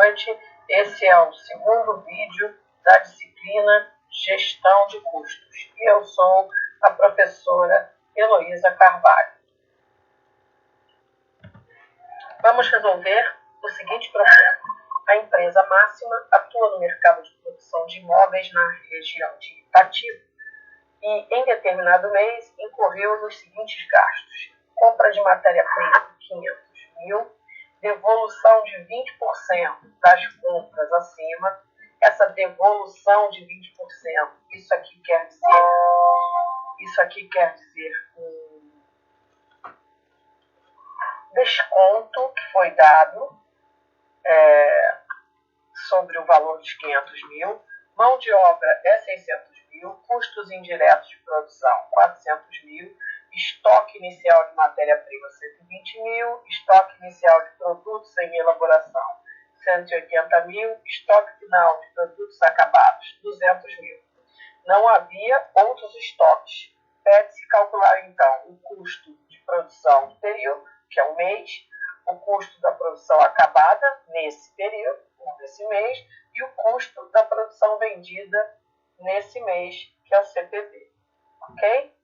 noite. Esse é o segundo vídeo da disciplina Gestão de Custos. E eu sou a professora Heloísa Carvalho. Vamos resolver o seguinte problema. A empresa Máxima atua no mercado de produção de imóveis na região de Itatiba e, em determinado mês, incorreu nos seguintes gastos: compra de matéria-prima de 500 mil, devolução de 20% das compras acima. Essa devolução de 20%, isso aqui quer dizer um desconto que foi dado sobre o valor de 500 mil, mão de obra é 600 mil, custos indiretos de produção 400 mil, estoque inicial de matéria-prima 120 mil, estoque inicial de produtos em elaboração 180 mil, estoque final de produtos acabados 200 mil. Não havia outros estoques. Pede-se calcular então o custo de produção do período, que é um mês, o custo da produção acabada nesse período, nesse mês, e o custo da produção vendida nesse mês, que é o CPV. Ok?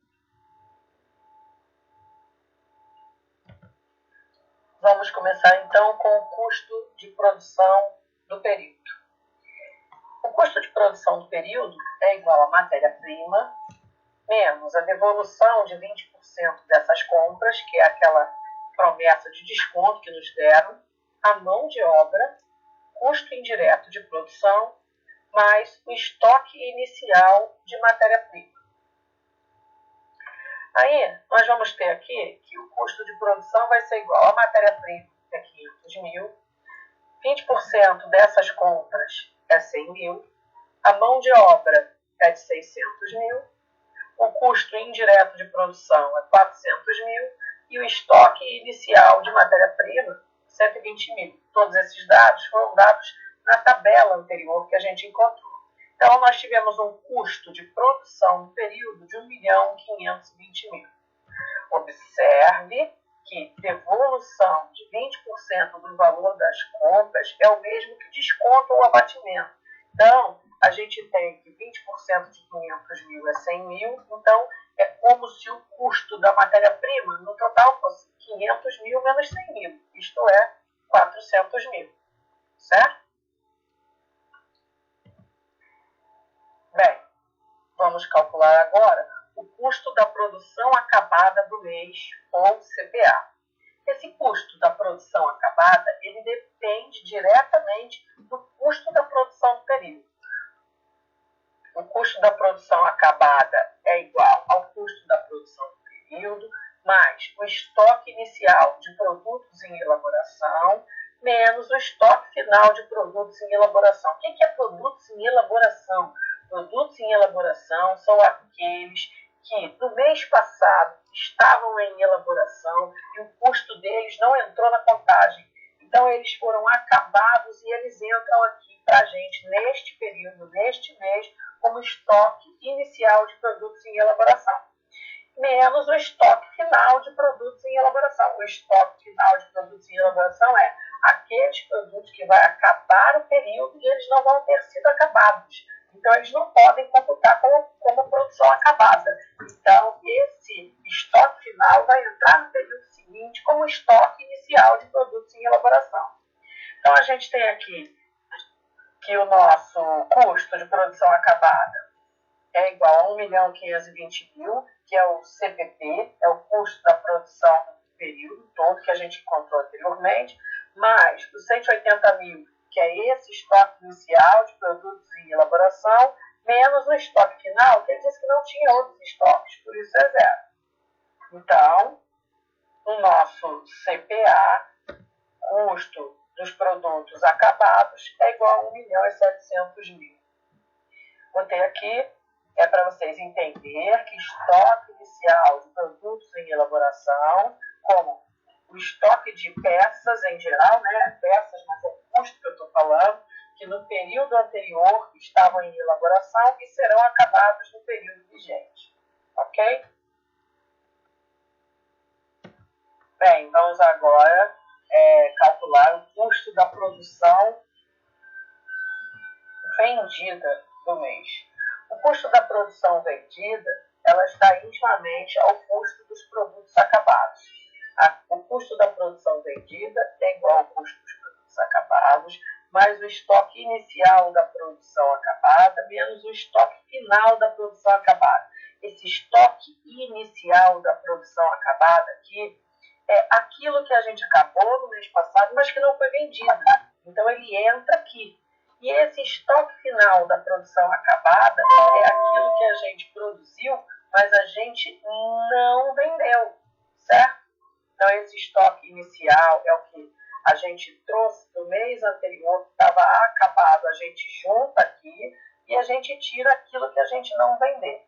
Vamos começar então com o custo de produção do período. O custo de produção do período é igual a matéria-prima menos a devolução de 20% dessas compras, que é aquela promessa de desconto que nos deram, a mão de obra, custo indireto de produção, mais o estoque inicial de matéria-prima. Aí, nós vamos ter aqui que o custo de produção vai ser igual a matéria-prima, que é 500 mil, 20% dessas compras é 100 mil, a mão de obra é de 600 mil, o custo indireto de produção é 400 mil e o estoque inicial de matéria-prima, 120 mil. Todos esses dados foram dados na tabela anterior que a gente encontrou. Então, nós tivemos um custo de produção do período de 1.520.000. Observe que devolução de 20% do valor das compras é o mesmo que desconto ou abatimento. Então, a gente tem que 20% de 500 mil é 100 mil, então é como se o custo da matéria-prima no total fosse 500 mil menos 100 mil, isto é, 400 mil, certo? Bem, vamos calcular agora o custo da produção acabada do mês, ou CPA. Esse custo da produção acabada, ele depende diretamente do custo da produção do período. O custo da produção acabada é igual ao custo da produção do período, mais o estoque inicial de produtos em elaboração, menos o estoque final de produtos em elaboração. O que é produtos em elaboração? Produtos em elaboração são aqueles que, no mês passado, estavam em elaboração e o custo deles não entrou na contagem. Então, eles foram acabados e eles entram aqui para a gente, neste período, neste mês, como estoque inicial de produtos em elaboração, menos o estoque final de produtos em elaboração. O estoque final de produtos em elaboração é aqueles produtos que vai acabar o período e eles não vão ter sido acabados. Então, eles não podem computar como produção acabada. Então, esse estoque final vai entrar no período seguinte como estoque inicial de produtos em elaboração. Então, a gente tem aqui que o nosso custo de produção acabada é igual a 1.520.000, que é o CPP, é o custo da produção do período todo que a gente encontrou anteriormente, mais os 180 mil, que é esse estoque inicial de produtos em elaboração, menos o estoque final, que ele disse que não tinha outros estoques, por isso é zero. Então, o nosso CPA, custo dos produtos acabados, é igual a 1.700.000. Botei aqui, é para vocês entenderem que estoque inicial de produtos em elaboração, como o estoque de peças em geral, né? Peças, mas é o custo que eu estou falando, que no período anterior estavam em elaboração e serão acabados no período vigente. Ok? Bem, vamos agora calcular o custo da produção vendida do mês. O custo da produção vendida, ela está intimamente ao custo dos produtos acabados. O custo da produção vendida é igual ao custo dos produtos acabados, mais o estoque inicial da produção acabada, menos o estoque final da produção acabada. Esse estoque inicial da produção acabada aqui é aquilo que a gente acabou no mês passado, mas que não foi vendido. Então, ele entra aqui. E esse estoque final da produção acabada é aquilo que a gente produziu, mas a gente não vendeu, certo? Então, esse estoque inicial é o que a gente trouxe do mês anterior, que estava acabado, a gente junta aqui e a gente tira aquilo que a gente não vendeu.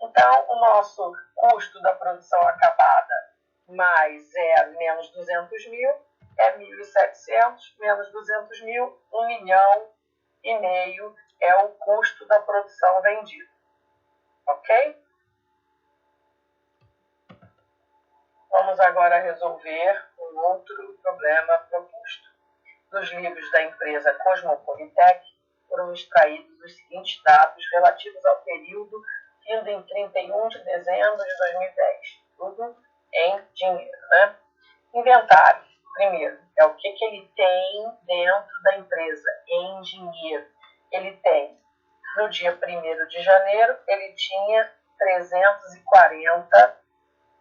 Então, o nosso custo da produção acabada mais menos 200 mil é 1.700, menos 200 mil, 1,5 milhão é o custo da produção vendida. Ok? Vamos agora resolver um outro problema proposto. Dos livros da empresa Cosmopolitec foram extraídos os seguintes dados relativos ao período findo em 31 de dezembro de 2010. Tudo em dinheiro, né? Inventário, primeiro, é o que ele tem dentro da empresa, em dinheiro. Ele tem, no dia 1º de janeiro, ele tinha 340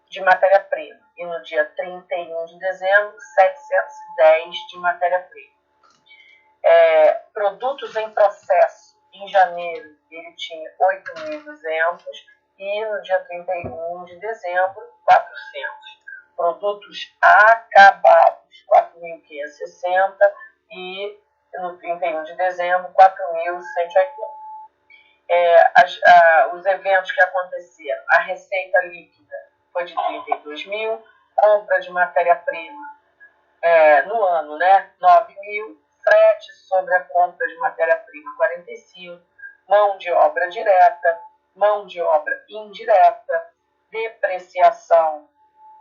de matéria-prima. E no dia 31 de dezembro, 710 de matéria-prima. Produtos em processo, em janeiro, ele tinha 8.200 e no dia 31 de dezembro, 400. Produtos acabados, 4.560 e no 31 de dezembro, 4.180. Os eventos que aconteceram, a receita líquida foi de 32 mil, compra de matéria-prima no ano, né, 9 mil, frete sobre a compra de matéria-prima, 45, mão de obra direta, mão de obra indireta, depreciação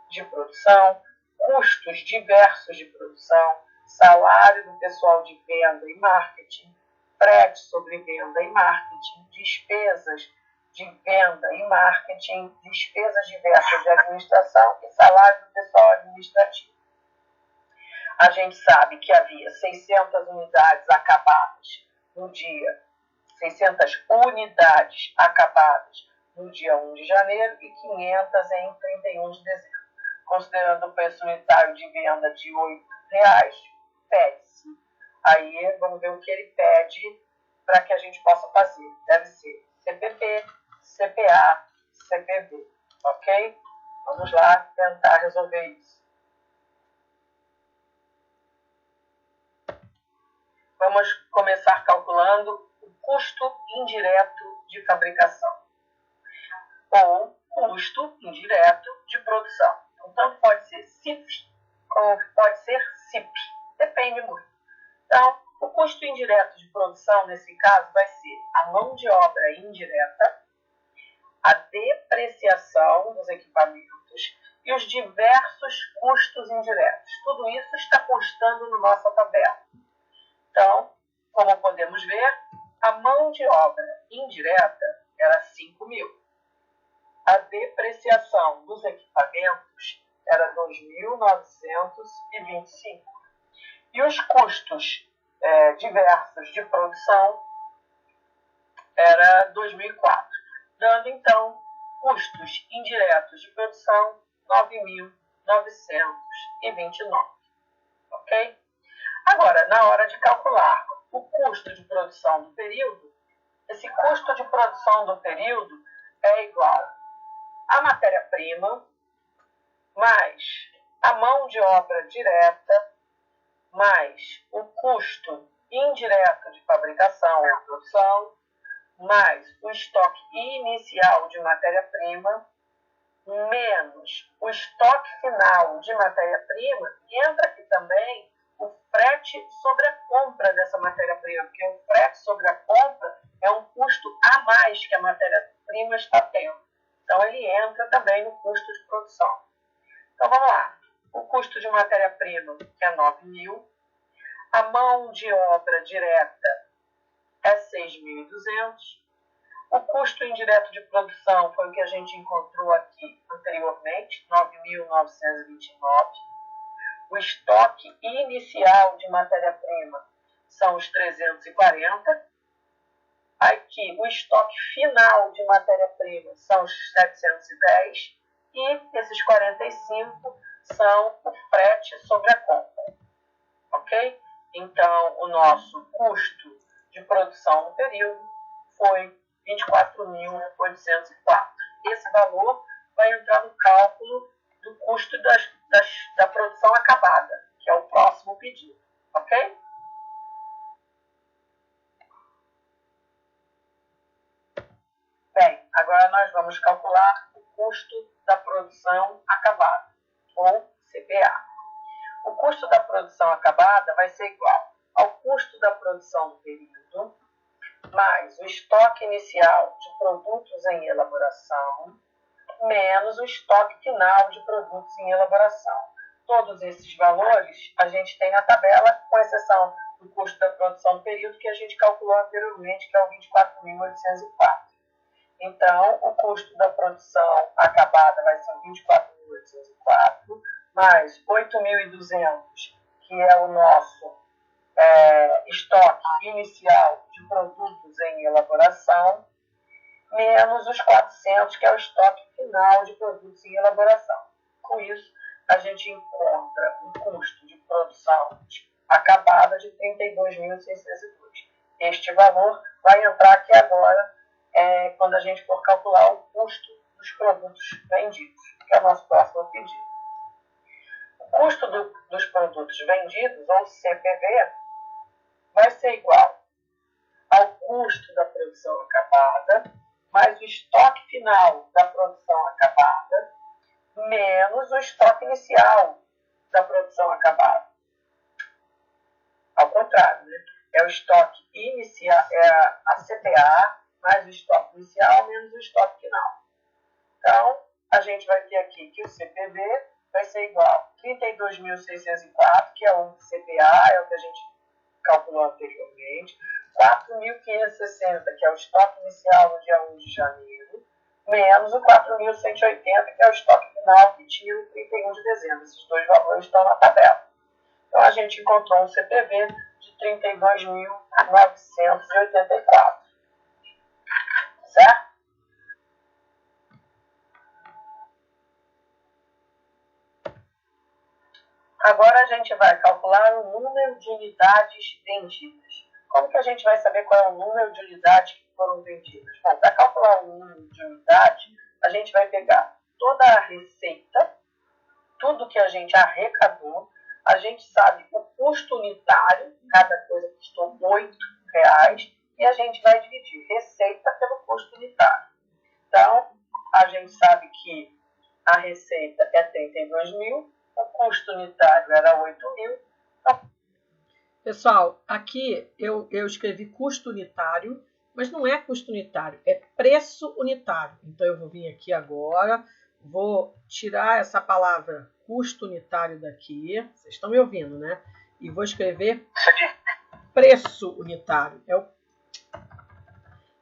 de produção, custos diversos de produção, salário do pessoal de venda e marketing, frete sobre venda e marketing, despesas de venda e marketing, despesas diversas de administração e salário do pessoal administrativo. A gente sabe que havia 600 unidades acabadas no dia, 600 unidades acabadas no dia 1 de janeiro e 500 em 31 de dezembro. Considerando o preço unitário de venda de R$ 8,00, pede-se. Aí vamos ver o que ele pede para que a gente possa fazer. Deve ser CPP, CPA, CPV. Ok? Vamos lá tentar resolver isso. Vamos começar calculando o custo indireto de fabricação ou custo indireto de produção. Então, tanto pode ser CIF ou pode ser CIP, depende muito. Então, o custo indireto de produção, nesse caso, vai ser a mão de obra indireta, a depreciação dos equipamentos e os diversos custos indiretos. Tudo isso está constando na nossa tabela. Então, como podemos ver, a mão de obra indireta era 5 mil. A depreciação dos equipamentos era 2.925. E os custos diversos de produção era 2004, dando então custos indiretos de produção 9.929. Ok? Agora, na hora de calcular o custo de produção do período, esse custo de produção do período é igual a matéria-prima mais a mão de obra direta mais o custo indireto de fabricação ou produção mais o estoque inicial de matéria-prima menos o estoque final de matéria-prima. Entra aqui também o frete sobre a compra dessa matéria-prima, porque o frete sobre a compra é um custo a mais que a matéria-prima está tendo. Então, ele entra também no custo de produção. Então, vamos lá. O custo de matéria-prima, que é 9 mil. A mão de obra direta é 6.200. O custo indireto de produção foi o que a gente encontrou aqui anteriormente, 9.929. O estoque inicial de matéria-prima são os 340. Aqui, o estoque final de matéria-prima são os 710. E esses 45 são o frete sobre a compra. Ok? Então, o nosso custo de produção no período foi 24.804. Esse valor vai entrar no cálculo do custo da produção acabada, que é o próximo pedido. Ok? Bem, agora nós vamos calcular o custo da produção acabada, ou CPA. O custo da produção acabada vai ser igual ao custo da produção do período, mais o estoque inicial de produtos em elaboração, menos o estoque final de produtos em elaboração. Todos esses valores a gente tem na tabela, com exceção do custo da produção do período, que a gente calculou anteriormente, que é o 24.804. Então, o custo da produção acabada vai ser 24.804, mais 8.200, que é o nosso estoque inicial de produtos em elaboração, menos os 400, que é o estoque final de produtos em elaboração. Com isso, a gente encontra um custo de produção acabada de 32.602. Este valor vai entrar aqui agora, quando a gente for calcular o custo dos produtos vendidos, que é o nosso próximo pedido. O custo dos produtos vendidos, ou CPV, vai ser igual ao custo da produção acabada, mais o estoque final da produção acabada, menos o estoque inicial da produção acabada. Ao contrário, né? É o estoque inicial, é a CPA, mais o estoque inicial, menos o estoque final. Então, a gente vai ter aqui que o CPV vai ser igual a 32.604, que é o CPA, é o que a gente calculou anteriormente, 4.560, que é o estoque inicial no dia 1 de janeiro, menos o 4.180, que é o estoque final que tinha no 31 de dezembro. Esses dois valores estão na tabela. Então, a gente encontrou um CPV de 32.984. Certo? Agora a gente vai calcular o número de unidades vendidas. Como que a gente vai saber qual é o número de unidades que foram vendidas? Bom, para calcular o número de unidades, a gente vai pegar toda a receita, tudo que a gente arrecadou, a gente sabe o custo unitário, cada coisa custou R$8, e a gente vai dividir receita pelo custo unitário. Então, a gente sabe que a receita é 32.000, o custo unitário era 8.000. Então, pessoal, aqui eu escrevi custo unitário, mas não é custo unitário, é preço unitário. Então, eu vou vir aqui agora, vou tirar essa palavra custo unitário daqui, vocês estão me ouvindo, né? E vou escrever preço unitário.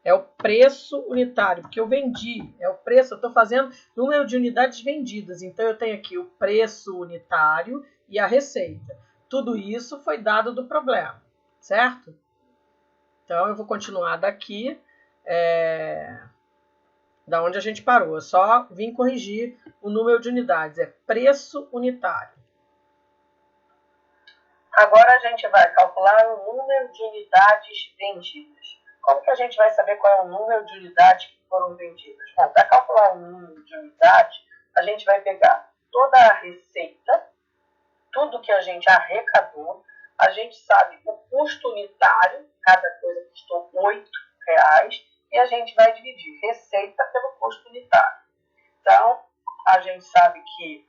É o preço unitário, porque eu vendi, é o preço, eu estou fazendo número de unidades vendidas. Então, eu tenho aqui o preço unitário e a receita. Tudo isso foi dado do problema, certo? Então, eu vou continuar daqui, da onde a gente parou. Eu só vim corrigir o número de unidades, é preço unitário. Agora a gente vai calcular o número de unidades vendidas. Como que a gente vai saber qual é o número de unidades que foram vendidas? Bom, para calcular o número de unidades, a gente vai pegar toda a receita, tudo que a gente arrecadou, a gente sabe o custo unitário, cada coisa custou R$8, e a gente vai dividir receita pelo custo unitário. Então, a gente sabe que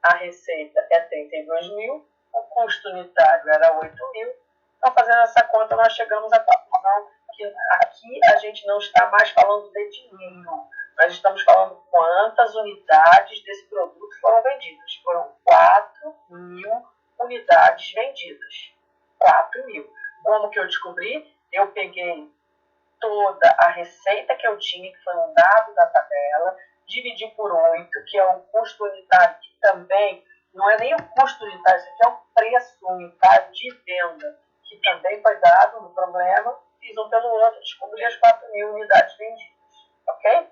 a receita é 32.000, o custo unitário era 8.000. Então, fazendo essa conta, nós chegamos à conclusão que aqui a gente não está mais falando de dinheiro. Nós estamos falando quantas unidades desse produto foram vendidas. Foram 4.000 unidades vendidas. 4.000. Como que eu descobri? Eu peguei toda a receita que eu tinha, que foi um dado da tabela, dividir por 8, que é o custo unitário, que também não é nem o custo unitário, isso aqui é o preço unitário de venda, que também foi dado no problema, fiz um pelo outro, descobri as 4.000 unidades vendidas, ok?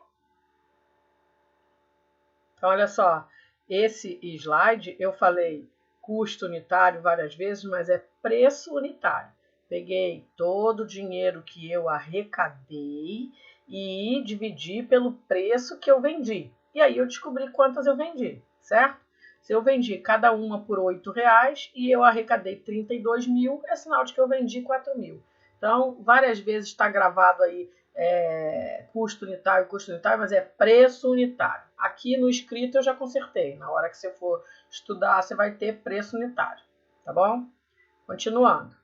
Então, olha só, esse slide eu falei custo unitário várias vezes, mas é preço unitário. Peguei todo o dinheiro que eu arrecadei e dividi pelo preço que eu vendi. E aí eu descobri quantas eu vendi, certo? Se eu vendi cada uma por R$8 e eu arrecadei 32 mil, é sinal de que eu vendi 4 mil. Então, várias vezes está gravado aí custo unitário, mas é preço unitário. Aqui no escrito eu já consertei. Na hora que você for estudar, você vai ter preço unitário, tá bom? Continuando.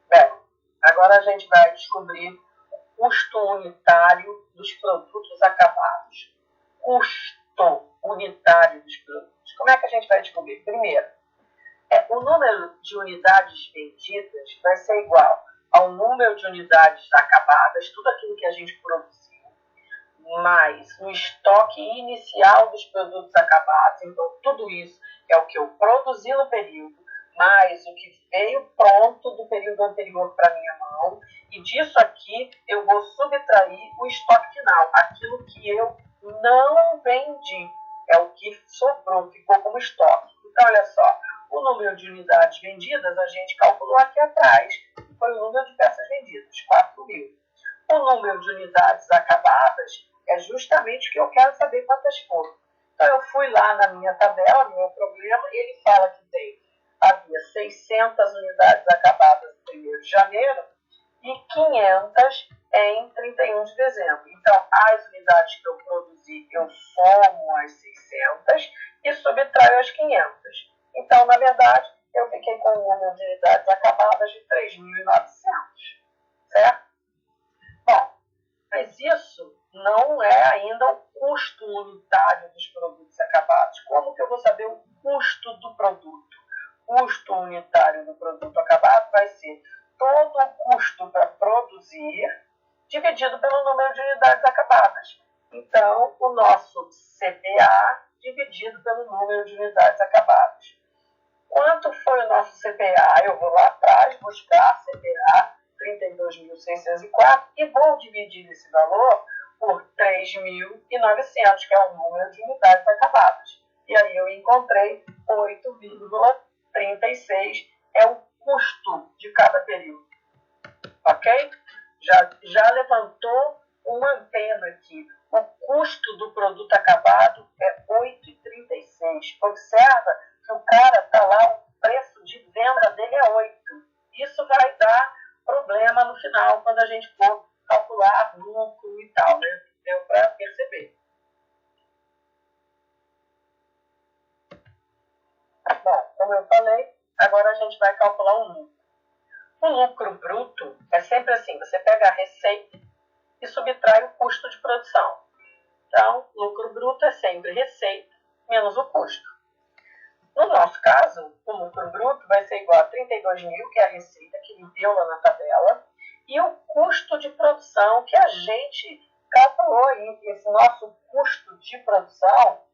Bem, agora a gente vai descobrir o custo unitário dos produtos acabados. Custo unitário dos produtos. Como é que a gente vai descobrir? Primeiro, o número de unidades vendidas vai ser igual ao número de unidades acabadas, tudo aquilo que a gente produziu, mais o estoque inicial dos produtos acabados. Então, tudo isso é o que eu produzi no período, mais o que veio pronto do período anterior para minha mão, e disso aqui eu vou subtrair o estoque final, aquilo que eu não vendi, é o que sobrou, ficou como estoque. Então, olha só, o número de unidades vendidas a gente calculou aqui atrás, que foi o número de peças vendidas, 4.000. O número de unidades acabadas é justamente o que eu quero saber quantas foram. Então, eu fui lá na minha tabela, no meu problema, e ele fala que havia 600 unidades acabadas em 1º de janeiro e 500 em 31 de dezembro. Então, as unidades que eu produzi, eu somo as 600 e subtraio as 500. Então, na verdade, eu fiquei com um número de unidades acabadas de 3.900, certo? Bom, mas isso não é ainda o custo unitário dos produtos acabados. Como que eu vou saber o custo do produto? O custo unitário do produto acabado vai ser todo o custo para produzir dividido pelo número de unidades acabadas. Então, o nosso CPA dividido pelo número de unidades acabadas. Quanto foi o nosso CPA? Eu vou lá atrás buscar CPA 32.604 e vou dividir esse valor por 3.900, que é o número de unidades acabadas. E aí eu encontrei 8,36 é o custo de cada período. Ok? Já levantou uma antena aqui. O custo do produto acabado é 8,36. Observa que o cara está lá, o preço de venda dele é 8. Isso vai dar problema no final, quando a gente for calcular lucro e tal, né? Deu para perceber. Bom, como eu falei, agora a gente vai calcular o lucro. O lucro bruto é sempre assim, você pega a receita e subtrai o custo de produção. Então, lucro bruto é sempre receita menos o custo. No nosso caso, o lucro bruto vai ser igual a 32 mil, que é a receita que me deu lá na tabela, e o custo de produção que a gente calculou aí. Esse nosso custo de produção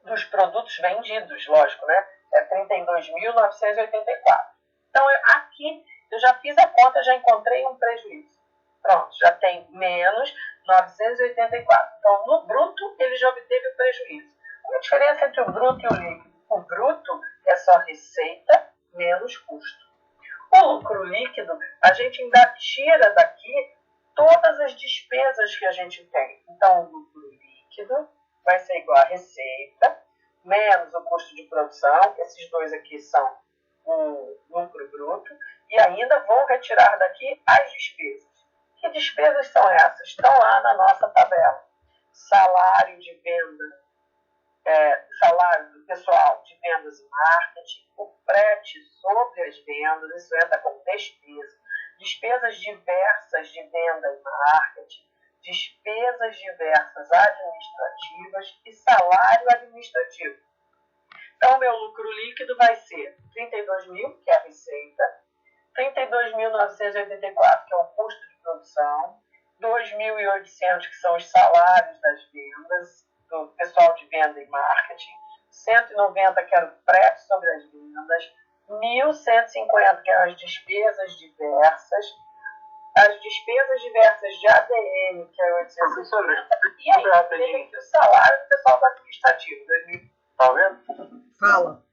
dos produtos vendidos, lógico, né? É 32.984. Então, aqui eu já fiz a conta, já encontrei um prejuízo. Pronto, já tem menos 984. Então, no bruto, ele já obteve o prejuízo. Qual a diferença entre o bruto e o líquido? O bruto é só receita menos custo. O lucro líquido, a gente ainda tira daqui todas as despesas que a gente tem. Então, o lucro líquido vai ser igual a receita menos o custo de produção. Esses dois aqui são o lucro bruto. E ainda vou retirar daqui as despesas. Que despesas são essas? Estão lá na nossa tabela. Salário de venda, salário do pessoal de vendas e marketing, o frete sobre as vendas, isso entra como despesa. Despesas diversas de venda e marketing, despesas diversas administrativas e salário administrativo. Então, meu lucro líquido vai ser 32 mil, que é a receita, 32.984, que é o custo de produção, 2.800, que são os salários das vendas, do pessoal de venda e marketing, 190, que era o prep sobre as vendas, 1.150, que eram as despesas diversas, as despesas diversas de ADM, que é 800. E aí, teve aqui o salário do pessoal do administrativo, 2000. Tá vendo? Fala.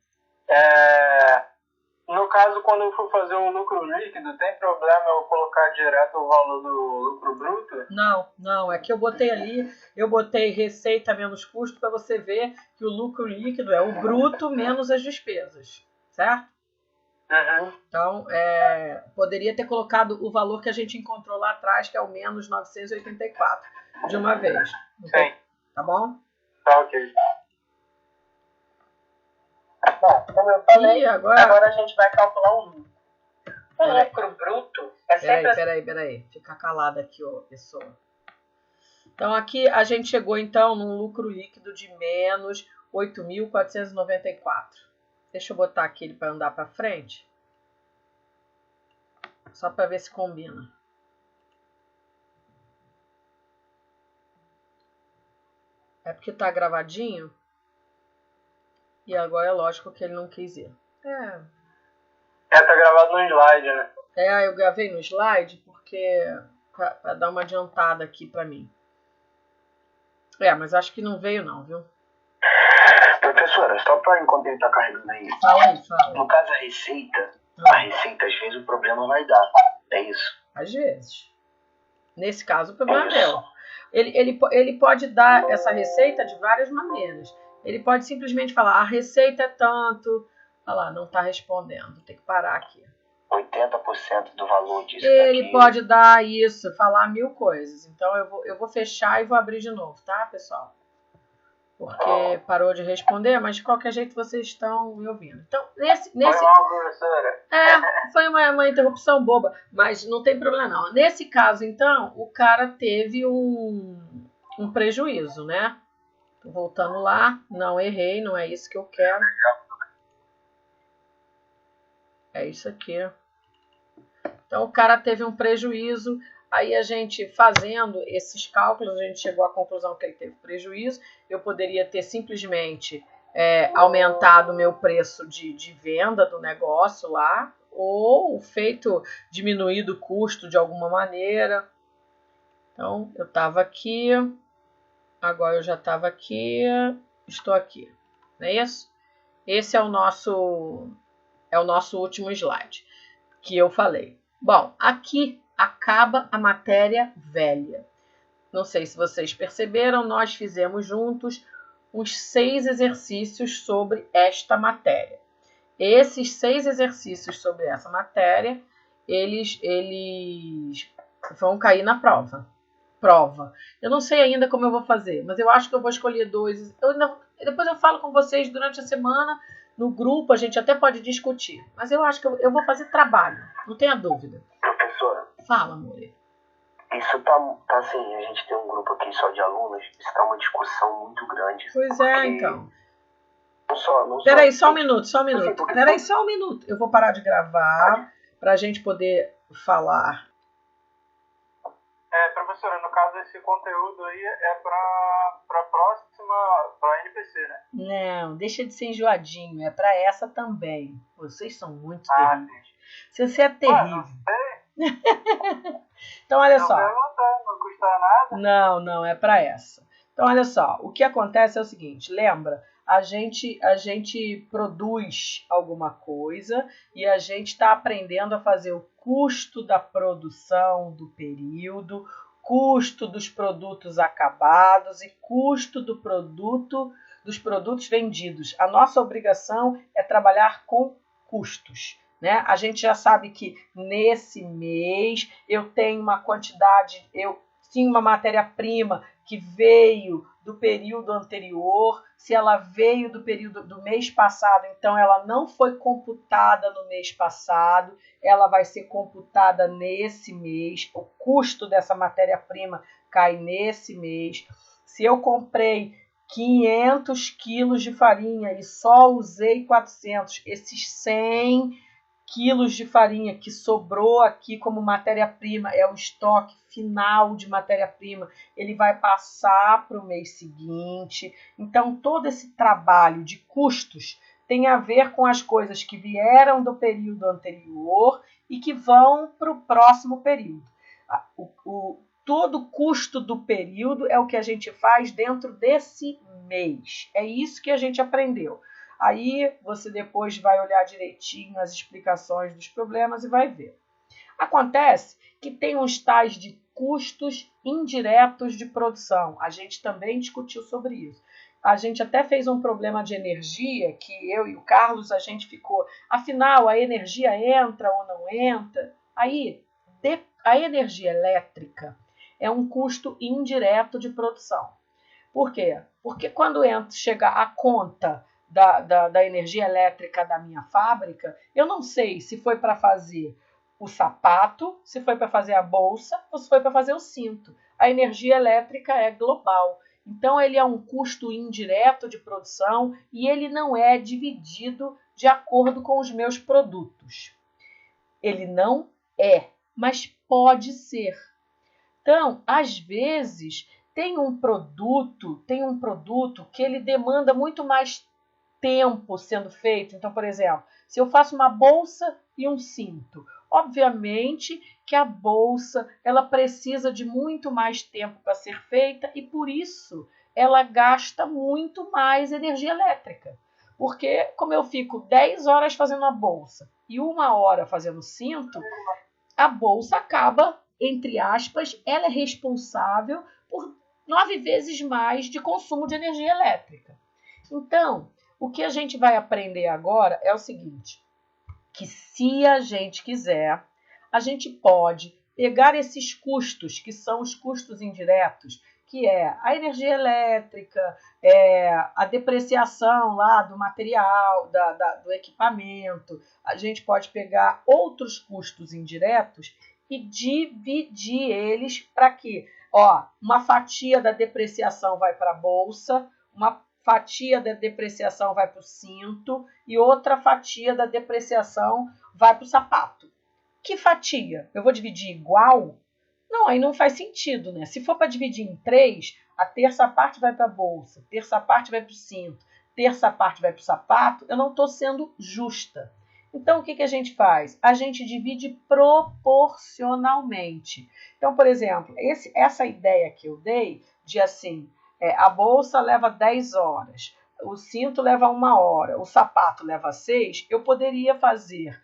No caso, quando eu for fazer um lucro líquido, tem problema eu colocar direto o valor do lucro bruto? Não, é que eu botei ali, eu botei receita menos custo para você ver que o lucro líquido é o bruto menos as despesas, certo? Uhum. Então, poderia ter colocado o valor que a gente encontrou lá atrás, que é o menos 984, de uma vez. Sim. Tá bom? Tá, ok. Bom, como eu falei, E agora a gente vai calcular o lucro. O lucro bruto é sempre... Peraí. Fica calada aqui, ó, pessoa. Então, aqui a gente chegou, então, num lucro líquido de menos 8.494. Deixa eu botar aqui ele para andar para frente. Só para ver se combina. É porque tá gravadinho. E agora é lógico que ele não quis ir. Tá gravado no slide, né? Eu gravei no slide porque para dar uma adiantada aqui para mim. Mas acho que não veio não, viu? Professora, só para enquanto ele tá carregando aí. Fala. No caso, a receita, às vezes o problema vai dar. É isso? Às vezes. Nesse caso, o problema é meu. Ele pode dar essa receita de várias maneiras. Ele pode simplesmente falar, a receita é tanto. Olha lá, não está respondendo. Tem que parar aqui. 80% do valor disso Ele pode dar isso, falar 1000 coisas. Então, eu vou fechar e vou abrir de novo, tá, pessoal? Porque parou de responder, mas de qualquer jeito vocês estão me ouvindo. Então, foi uma interrupção boba, mas não tem problema não. Nesse caso, então, o cara teve um prejuízo, né? Tô voltando lá, não errei, não é isso que eu quero. É isso aqui. Então, o cara teve um prejuízo. Aí a gente fazendo esses cálculos, a gente chegou à conclusão que ele teve prejuízo. Eu poderia ter simplesmente aumentado o meu preço de venda do negócio lá, ou diminuído o custo de alguma maneira. Então, eu estava aqui, agora eu já estava aqui, estou aqui. Não é isso? Esse é o nosso último slide que eu falei. Bom, aqui acaba a matéria velha. Não sei se vocês perceberam, nós fizemos juntos uns 6 exercícios sobre esta matéria. Esses 6 exercícios sobre essa matéria, eles vão cair na prova. Eu não sei ainda como eu vou fazer, mas eu acho que eu vou escolher 2. Depois eu falo com vocês durante a semana, no grupo, a gente até pode discutir. Mas eu acho que eu vou fazer trabalho, não tenha dúvida. Professora. Fala, amor. Isso tá assim, a gente tem um grupo aqui só de alunos, isso tá uma discussão muito grande. Pois é, então. Peraí, só um minuto. Peraí, só um minuto. Eu vou parar de gravar pra gente poder falar. Professora, no caso, esse conteúdo aí é pra próxima, pra NPC, né? Não, deixa de ser enjoadinho, é pra essa também. Vocês são muito terríveis. Você é terrível. Então, olha só. Não custa nada. Não, é para essa. Então, olha só. O que acontece é o seguinte. Lembra? A gente produz alguma coisa e a gente está aprendendo a fazer o custo da produção do período, custo dos produtos acabados e custo dos produtos vendidos. A nossa obrigação é trabalhar com custos. Né? A gente já sabe que nesse mês eu tenho uma quantidade, eu tinha uma matéria-prima que veio do período anterior. Se ela veio do período do mês passado, então ela não foi computada no mês passado, ela vai ser computada nesse mês. O custo dessa matéria-prima cai nesse mês. Se eu comprei 500 quilos de farinha e só usei 400. Esses 100 quilos de farinha que sobrou aqui como matéria-prima é o estoque final de matéria-prima. Ele vai passar para o mês seguinte. Então, todo esse trabalho de custos tem a ver com as coisas que vieram do período anterior e que vão para o próximo período. Todo o custo do período é o que a gente faz dentro desse mês. É isso que a gente aprendeu. Aí você depois vai olhar direitinho as explicações dos problemas e vai ver. Acontece que tem uns tais de custos indiretos de produção. A gente também discutiu sobre isso. A gente até fez um problema de energia que eu e o Carlos, a gente ficou, afinal, a energia entra ou não entra? Aí, a energia elétrica é um custo indireto de produção. Por quê? Porque quando chega a conta da energia elétrica da minha fábrica, eu não sei se foi para fazer o sapato, se foi para fazer a bolsa ou se foi para fazer o cinto. A energia elétrica é global. Então, ele é um custo indireto de produção e ele não é dividido de acordo com os meus produtos. Ele não é, mas pode ser. Então, às vezes, tem um produto que ele demanda muito mais tempo sendo feito. Então, por exemplo, se eu faço uma bolsa e um cinto, obviamente que a bolsa ela precisa de muito mais tempo para ser feita e por isso ela gasta muito mais energia elétrica. Porque como eu fico 10 horas fazendo a bolsa e 1 hora fazendo o cinto, a bolsa acaba, entre aspas, ela é responsável por 9 vezes mais de consumo de energia elétrica. Então, o que a gente vai aprender agora é o seguinte, que se a gente quiser, a gente pode pegar esses custos, que são os custos indiretos, que é a energia elétrica, a depreciação lá do material, do equipamento, a gente pode pegar outros custos indiretos e dividir eles para que, uma fatia da depreciação vai para a bolsa, uma fatia da depreciação vai para o cinto e outra fatia da depreciação vai para o sapato. Que fatia? Eu vou dividir igual? Não, aí não faz sentido, né? Se for para dividir em 3, a terça parte vai para a bolsa, a terça parte vai para o cinto, a terça parte vai para o sapato, eu não estou sendo justa. Então, o que a gente faz? A gente divide proporcionalmente. Então, por exemplo, essa ideia que eu dei de assim, a bolsa leva 10 horas, o cinto leva 1 hora, o sapato leva 6, eu poderia fazer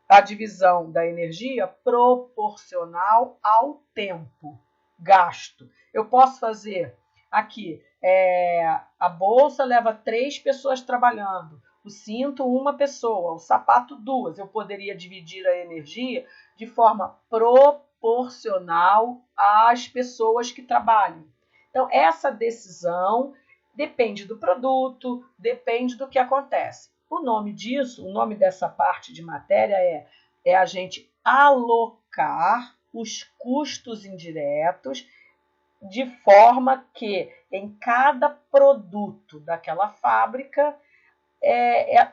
a divisão da energia proporcional ao tempo gasto. Eu posso fazer aqui, a bolsa leva 3 pessoas trabalhando, o cinto 1 pessoa, o sapato 2. Eu poderia dividir a energia de forma proporcional às pessoas que trabalham. Então, essa decisão depende do produto, depende do que acontece. O nome disso, o nome dessa parte de matéria é a gente alocar os custos indiretos de forma que em cada produto daquela fábrica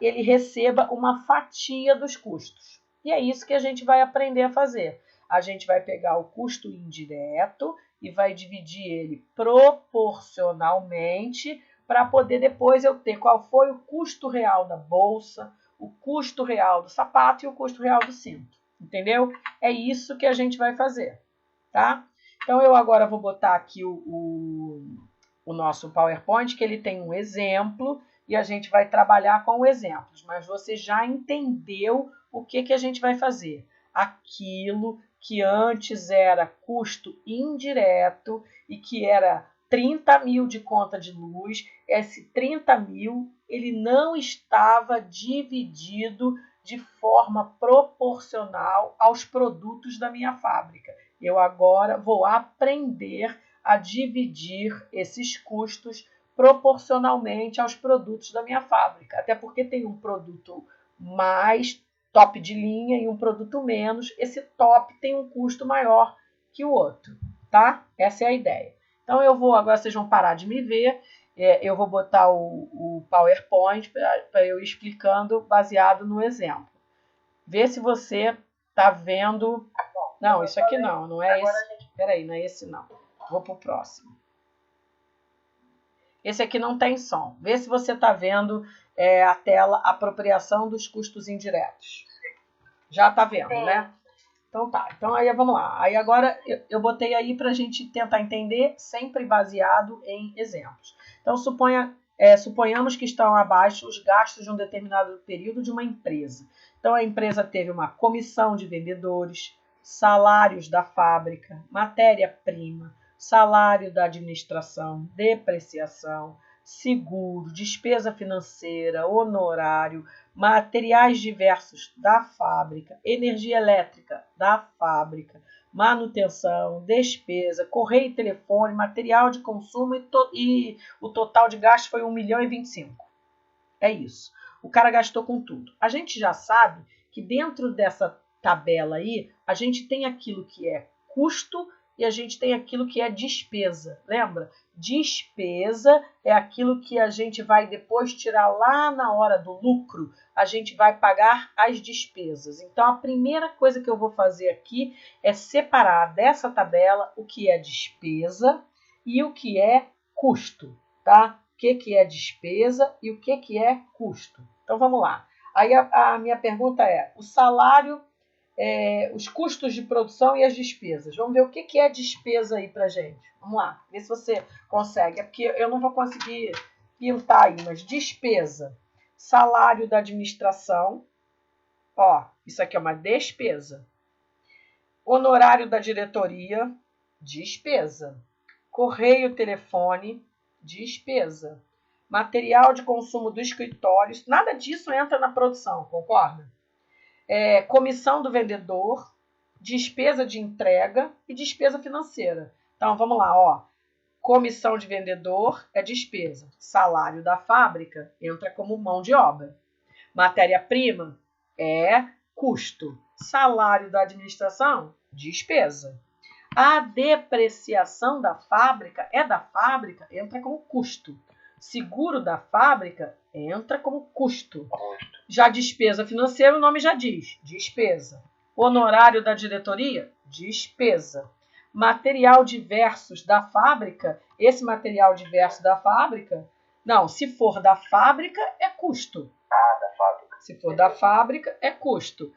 ele receba uma fatia dos custos. E é isso que a gente vai aprender a fazer. A gente vai pegar o custo indireto e vai dividir ele proporcionalmente para poder depois eu ter qual foi o custo real da bolsa, o custo real do sapato e o custo real do cinto. Entendeu? É isso que a gente vai fazer, tá? Então, eu agora vou botar aqui o nosso PowerPoint, que ele tem um exemplo, e a gente vai trabalhar com exemplos. Mas você já entendeu o que a gente vai fazer. Aquilo que antes era custo indireto e que era 30 mil de conta de luz, esse 30 mil ele não estava dividido de forma proporcional aos produtos da minha fábrica. Eu agora vou aprender a dividir esses custos proporcionalmente aos produtos da minha fábrica. Até porque tem um produto mais top de linha e um produto menos. Esse top tem um custo maior que o outro, tá? Essa é a ideia. Então, agora vocês vão parar de me ver. eu vou botar o PowerPoint para eu ir explicando baseado no exemplo. Vê se você está vendo. Não, isso aqui não é esse. Espera aí, não é esse não. Vou para o próximo. Esse aqui não tem som. Vê se você está vendo a tela apropriação dos custos indiretos. Já está vendo, né? Então tá. Então aí vamos lá. Aí agora eu botei aí para a gente tentar entender, sempre baseado em exemplos. Então suponhamos que estão abaixo os gastos de um determinado período de uma empresa. Então a empresa teve uma comissão de vendedores, salários da fábrica, matéria-prima, salário da administração, depreciação, seguro, despesa financeira, honorário, materiais diversos da fábrica, energia elétrica da fábrica, manutenção, despesa, correio e telefone, material de consumo e o total de gasto foi 1.025.000. É isso. O cara gastou com tudo. A gente já sabe que dentro dessa tabela aí, a gente tem aquilo que é custo e a gente tem aquilo que é despesa. Lembra? Despesa é aquilo que a gente vai depois tirar lá na hora do lucro. A gente vai pagar as despesas. Então, a primeira coisa que eu vou fazer aqui é separar dessa tabela o que é despesa e o que é custo, tá? O que é despesa e o que é custo. Então, vamos lá. Aí a minha pergunta é, o salário, os custos de produção e as despesas. Vamos ver o que é despesa aí pra gente. Vamos lá, ver se você consegue. É porque eu não vou conseguir pintar aí, mas despesa. Salário da administração. Ó, isso aqui é uma despesa. Honorário da diretoria, despesa. Correio, telefone, despesa. Material de consumo do escritório, nada disso entra na produção, concorda? Comissão do vendedor, despesa de entrega e despesa financeira. Então, vamos lá, ó. Comissão de vendedor é despesa. Salário da fábrica entra como mão de obra. Matéria-prima é custo. Salário da administração, despesa. A depreciação da fábrica entra como custo. Seguro da fábrica entra como custo. Já despesa financeira, o nome já diz, despesa. Honorário da diretoria, despesa. Material diversos da fábrica, esse material diverso da fábrica, não, se for da fábrica, é custo. Da fábrica. Se for da fábrica, é custo.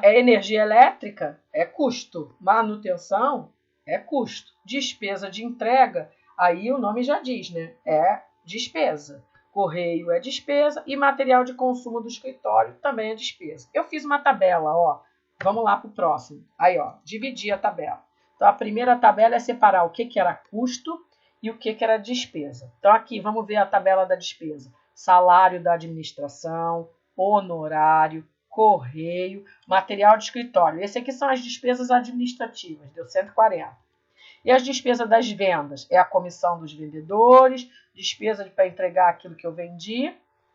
Energia elétrica, é custo. Manutenção, é custo. Despesa de entrega, aí o nome já diz, né? É despesa. Correio é despesa e material de consumo do escritório também é despesa. Eu fiz uma tabela, ó. Vamos lá para o próximo. Aí, ó, dividi a tabela. Então, a primeira tabela é separar o que era custo e o que era despesa. Então, aqui, vamos ver a tabela da despesa. Salário da administração, honorário, correio, material de escritório. Esse aqui são as despesas administrativas, deu 140. E as despesas das vendas? É a comissão dos vendedores, despesa para entregar aquilo que eu vendi.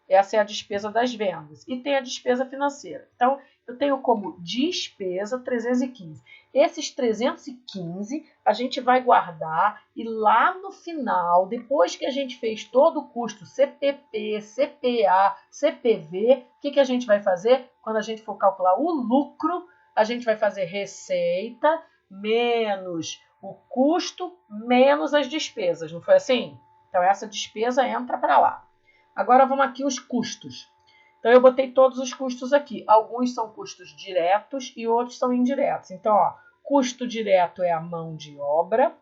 Essa é a despesa das vendas. E tem a despesa financeira. Então, eu tenho como despesa 315. Esses 315 a gente vai guardar e lá no final, depois que a gente fez todo o custo CPP, CPA, CPV, o que a gente vai fazer? Quando a gente for calcular o lucro, a gente vai fazer receita menos o custo menos as despesas. Não foi assim? Então, essa despesa entra para lá. Agora, vamos aqui os custos. Então, eu botei todos os custos aqui. Alguns são custos diretos e outros são indiretos. Então, ó, custo direto é a mão de obra,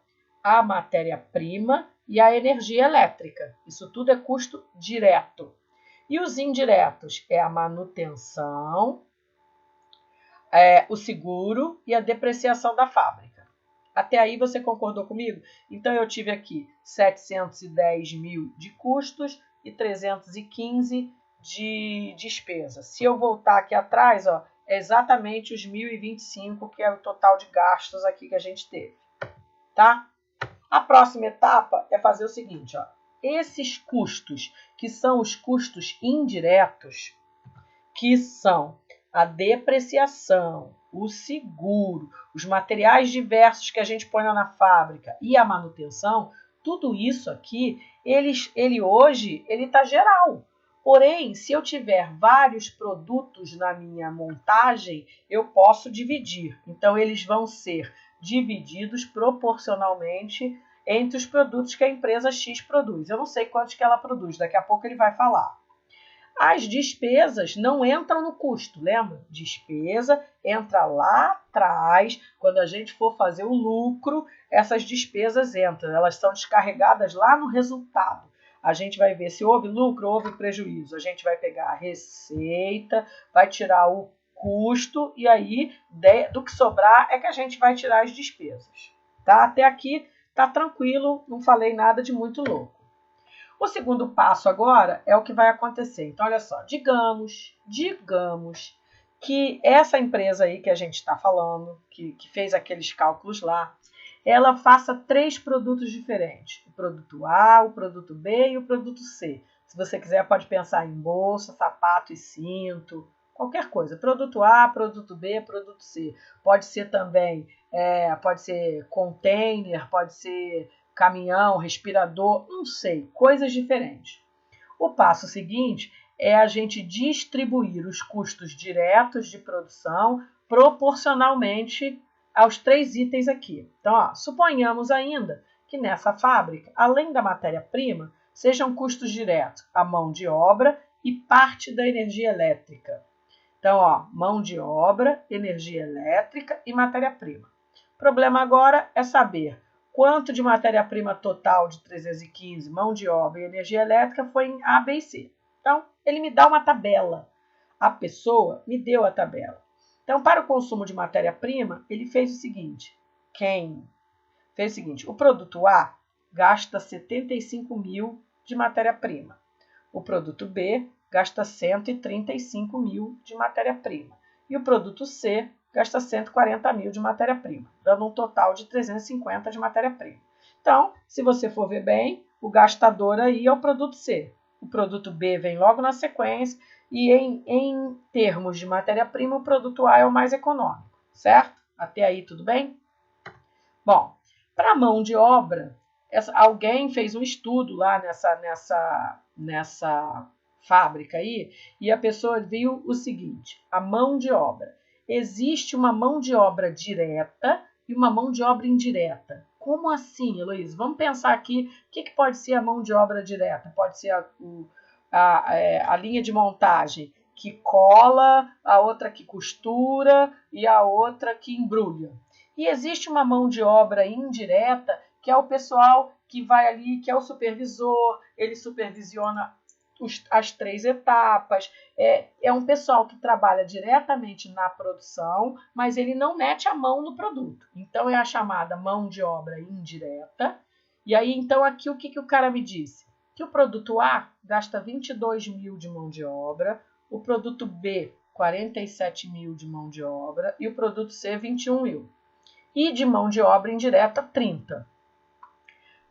a matéria-prima e a energia elétrica. Isso tudo é custo direto. E os indiretos é a manutenção, o seguro e a depreciação da fábrica. Até aí você concordou comigo? Então, eu tive aqui 710 mil de custos e 315 de despesa. Se eu voltar aqui atrás, ó, é exatamente os 1.025, que é o total de gastos aqui que a gente teve. Tá? A próxima etapa é fazer o seguinte, ó. Esses custos, que são os custos indiretos, que são a depreciação, o seguro, os materiais diversos que a gente põe lá na fábrica e a manutenção, tudo isso aqui, ele hoje está geral. Porém, se eu tiver vários produtos na minha montagem, eu posso dividir. Então, eles vão ser divididos proporcionalmente entre os produtos que a empresa X produz. Eu não sei quantos que ela produz, daqui a pouco ele vai falar. As despesas não entram no custo, lembra? Despesa entra lá atrás, quando a gente for fazer o lucro, essas despesas entram, elas são descarregadas lá no resultado. A gente vai ver se houve lucro ou houve prejuízo. A gente vai pegar a receita, vai tirar o custo e aí do que sobrar é que a gente vai tirar as despesas. Tá? Até aqui tá tranquilo, não falei nada de muito louco. O segundo passo agora é o que vai acontecer. Então, olha só, digamos que essa empresa aí que a gente está falando, que fez aqueles cálculos lá, ela faça 3 produtos diferentes. O produto A, o produto B e o produto C. Se você quiser, pode pensar em bolsa, sapato e cinto, qualquer coisa. Produto A, produto B, produto C. Pode ser também, pode ser container, pode ser caminhão, respirador, não sei, coisas diferentes. O passo seguinte é a gente distribuir os custos diretos de produção proporcionalmente aos 3 itens aqui. Então, ó, suponhamos ainda que nessa fábrica, além da matéria-prima, sejam custos diretos a mão de obra e parte da energia elétrica. Então, ó, mão de obra, energia elétrica e matéria-prima. O problema agora é saber quanto de matéria-prima total de 315, mão de obra e energia elétrica foi em A, B e C. Então, ele me dá uma tabela. A pessoa me deu a tabela. Então, para o consumo de matéria-prima, ele fez o seguinte. Fez o seguinte. O produto A gasta 75 mil de matéria-prima. O produto B gasta 135 mil de matéria-prima. E o produto C gasta 140 mil de matéria-prima, dando um total de 350 de matéria-prima. Então, se você for ver bem, o gastador aí é o produto C. O produto B vem logo na sequência e em termos de matéria-prima, o produto A é o mais econômico, certo? Até aí tudo bem? Bom, para a mão de obra, alguém fez um estudo lá nessa fábrica aí e a pessoa viu o seguinte, a mão de obra. Existe uma mão de obra direta e uma mão de obra indireta. Como assim, Heloísa? Vamos pensar aqui, o que pode ser a mão de obra direta? Pode ser a linha de montagem que cola, a outra que costura e a outra que embrulha. E existe uma mão de obra indireta, que é o pessoal que vai ali, que é o supervisor, ele supervisiona as 3 etapas, é um pessoal que trabalha diretamente na produção, mas ele não mete a mão no produto. Então, é a chamada mão de obra indireta. E aí, então, aqui o que o cara me disse? Que o produto A gasta 22 mil de mão de obra, o produto B, 47 mil de mão de obra e o produto C, 21 mil. E de mão de obra indireta, 30.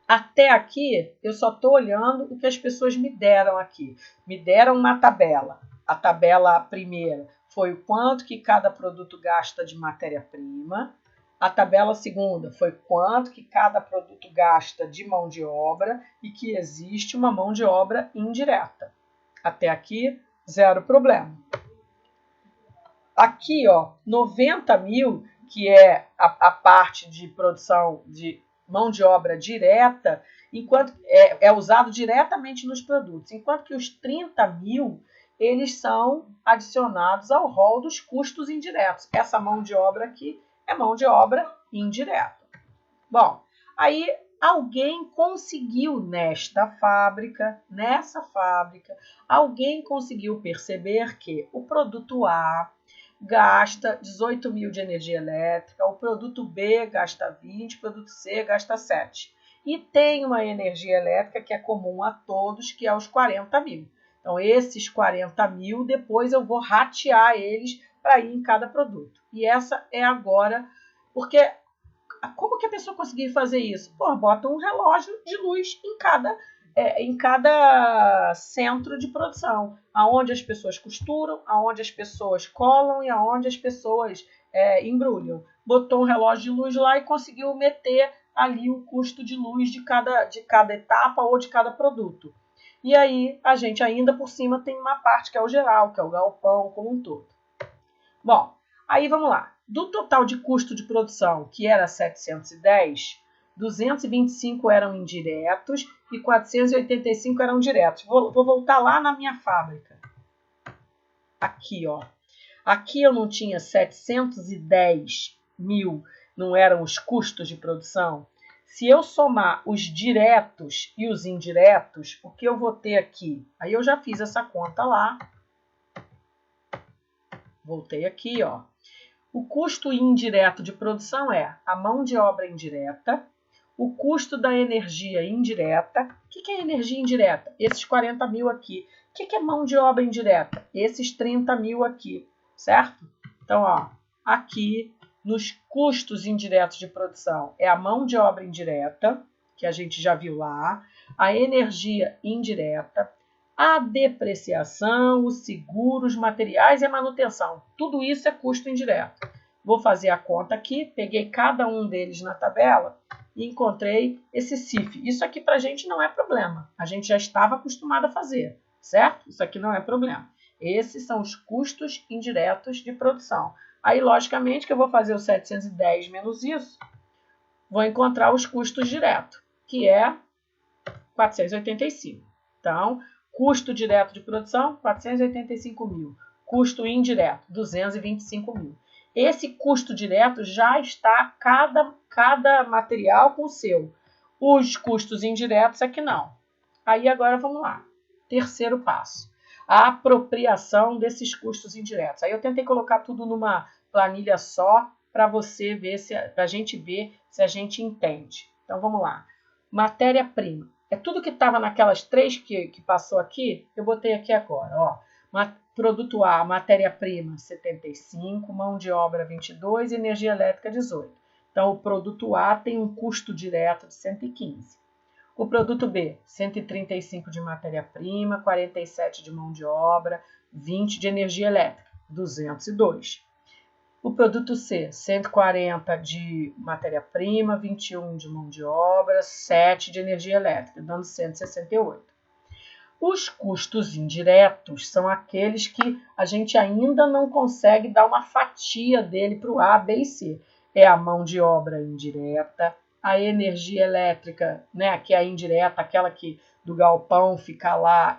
Até aqui, eu só estou olhando o que as pessoas me deram aqui. Me deram uma tabela. A tabela primeira foi o quanto que cada produto gasta de matéria-prima. A tabela segunda foi quanto que cada produto gasta de mão de obra e que existe uma mão de obra indireta. Até aqui, zero problema. Aqui, ó, 90 mil, que é a parte de produção de mão de obra direta, enquanto é usado diretamente nos produtos, enquanto que os 30 mil, eles são adicionados ao rol dos custos indiretos. Essa mão de obra aqui é mão de obra indireta. Bom, aí alguém conseguiu nessa fábrica, alguém conseguiu perceber que o produto A gasta 18 mil de energia elétrica, o produto B gasta 20, o produto C gasta 7. E tem uma energia elétrica que é comum a todos, que é os 40 mil. Então, esses 40 mil, depois eu vou ratear eles para ir em cada produto. E essa é agora, porque como que a pessoa conseguiu fazer isso? Pô, bota um relógio de luz em cada centro de produção, aonde as pessoas costuram, aonde as pessoas colam e aonde as pessoas embrulham. Botou um relógio de luz lá e conseguiu meter ali o custo de luz de cada etapa ou de cada produto. E aí a gente ainda por cima tem uma parte que é o geral, que é o galpão como um todo. Bom, aí vamos lá. Do total de custo de produção, que era 710, 225 eram indiretos e 485 eram diretos. Vou voltar lá na minha fábrica. Aqui, ó. Aqui eu não tinha 710 mil, não eram os custos de produção. Se eu somar os diretos e os indiretos, o que eu vou ter aqui? Aí eu já fiz essa conta lá. Voltei aqui, ó. O custo indireto de produção é a mão de obra indireta, o custo da energia indireta. O que é energia indireta? Esses 40 mil aqui. O que é mão de obra indireta? Esses 30 mil aqui, certo? Então, ó, aqui nos custos indiretos de produção é a mão de obra indireta, que a gente já viu lá, a energia indireta, a depreciação, os seguros, materiais e a manutenção. Tudo isso é custo indireto. Vou fazer a conta aqui, peguei cada um deles na tabela e encontrei esse CIF. Isso aqui para a gente não é problema. A gente já estava acostumado a fazer, certo? Isso aqui não é problema. Esses são os custos indiretos de produção. Aí, logicamente, que eu vou fazer o 710 menos isso, vou encontrar os custos diretos, que é 485. Então, custo direto de produção, 485 mil. Custo indireto, 225 mil. Esse custo direto já está cada material com o seu. Os custos indiretos aqui não. Aí agora vamos lá. Terceiro passo. A apropriação desses custos indiretos. Aí eu tentei colocar tudo numa planilha só para você ver, para a gente ver se a gente entende. Então vamos lá. Matéria-prima. É tudo que estava naquelas 3 que passou aqui, eu botei aqui agora. Ó. Produto A, matéria-prima 75, mão de obra 22 e energia elétrica 18. Então o produto A tem um custo direto de 115. O produto B, 135 de matéria-prima, 47 de mão de obra, 20 de energia elétrica, 202. O produto C, 140 de matéria-prima, 21 de mão de obra, 7 de energia elétrica, dando 168. Os custos indiretos são aqueles que a gente ainda não consegue dar uma fatia dele para o A, B e C. É a mão de obra indireta, a energia elétrica, né, que é a indireta, aquela que do galpão fica lá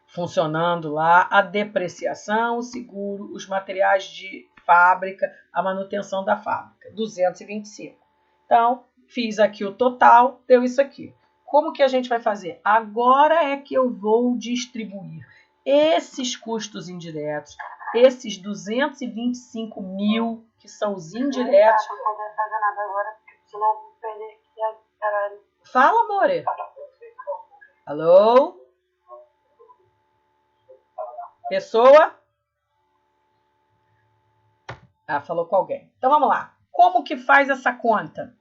funcionando lá, a depreciação, o seguro, os materiais de fábrica, a manutenção da fábrica, 225. Então, fiz aqui o total, deu isso aqui. Como que a gente vai fazer? Agora é que eu vou distribuir esses custos indiretos, esses 225 mil, que são os indiretos. Não vou fazer nada agora, senão eu vou perder aqui, caralho. Fala, amore. Alô? Pessoa? Ah, falou com alguém. Então, vamos lá. Como que faz essa conta?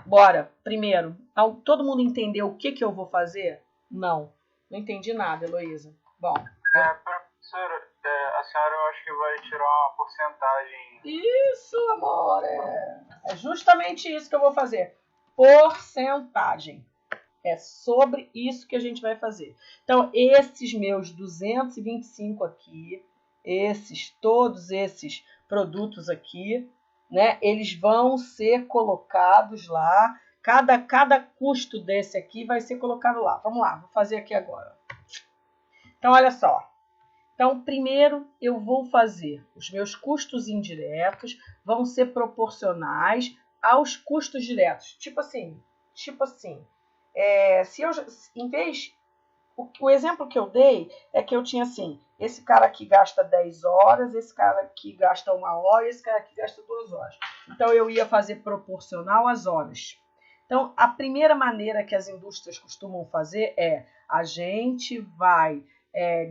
Bora. Primeiro, todo mundo entendeu o que eu vou fazer? Não entendi nada, Heloísa. Bom. Professora, a senhora eu acho que vai tirar uma porcentagem. Isso, amor. É justamente isso que eu vou fazer. Porcentagem. É sobre isso que a gente vai fazer. Então, esses meus 225 aqui, todos esses produtos aqui, né, eles vão ser colocados lá. Cada custo desse aqui vai ser colocado lá. Vamos lá, vou fazer aqui agora. Então, olha só. Então, primeiro eu vou fazer os meus custos indiretos vão ser proporcionais aos custos diretos. Tipo assim, se eu, em vez, o exemplo que eu dei é que eu tinha assim, esse cara aqui gasta 10 horas, esse cara aqui gasta 1 hora, esse cara aqui gasta 2 horas. Então, eu ia fazer proporcional às horas. Então, a primeira maneira que as indústrias costumam fazer é a gente vai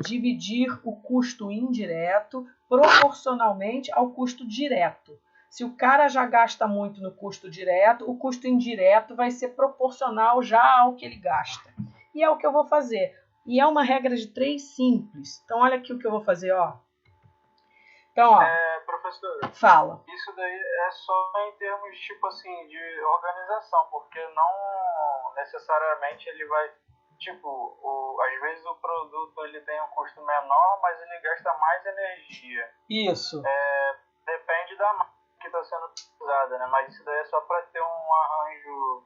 dividir o custo indireto proporcionalmente ao custo direto. Se o cara já gasta muito no custo direto, o custo indireto vai ser proporcional já ao que ele gasta. E é o que eu vou fazer. E é uma regra de 3 simples. Então, olha aqui o que eu vou fazer, ó. Então, ó. professora, Fala. isso daí é só em termos, tipo assim, de organização, porque não necessariamente ele vai, tipo, às vezes o produto ele tem um custo menor, mas ele gasta mais energia. Isso. Depende da marca que está sendo usada, né? Mas isso daí é só para ter um arranjo,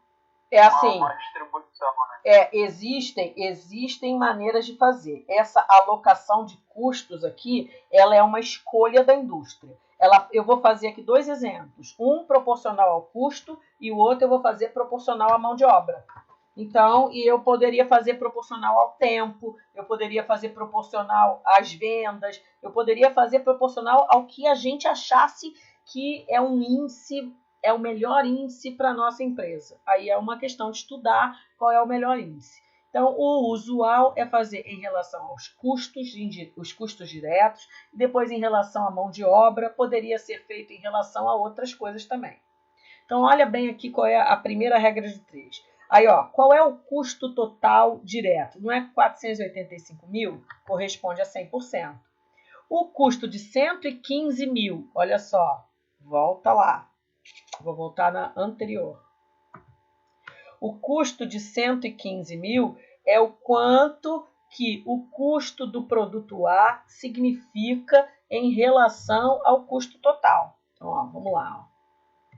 É assim, uma distribuição, né? existem maneiras de fazer. Essa alocação de custos aqui, ela é uma escolha da indústria. Eu vou fazer aqui 2 exemplos. Um proporcional ao custo e o outro eu vou fazer proporcional à mão de obra. Então, e eu poderia fazer proporcional ao tempo, eu poderia fazer proporcional às vendas, eu poderia fazer proporcional ao que a gente achasse que é um índice, é o melhor índice para a nossa empresa. Aí é uma questão de estudar qual é o melhor índice. Então, o usual é fazer em relação aos custos, os custos diretos, e depois em relação à mão de obra, poderia ser feito em relação a outras coisas também. Então, olha bem aqui qual é a primeira regra de 3. Aí, ó, qual é o custo total direto? Não é 485 mil? Corresponde a 100%. O custo de 115 mil, olha só, volta lá. Vou voltar na anterior. O custo de 115 mil é o quanto que o custo do produto A significa em relação ao custo total. Então, ó, vamos lá. Ó.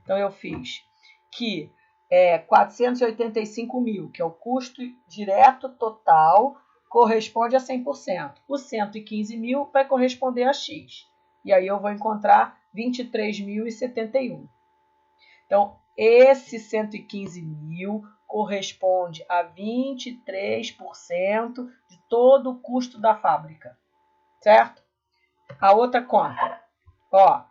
Então, eu fiz que 485 mil, que é o custo direto total, corresponde a 100%. O 115 mil vai corresponder a X. E aí eu vou encontrar 23.071. Então, esse 115 mil corresponde a 23% de todo o custo da fábrica. Certo? A outra conta. Ó,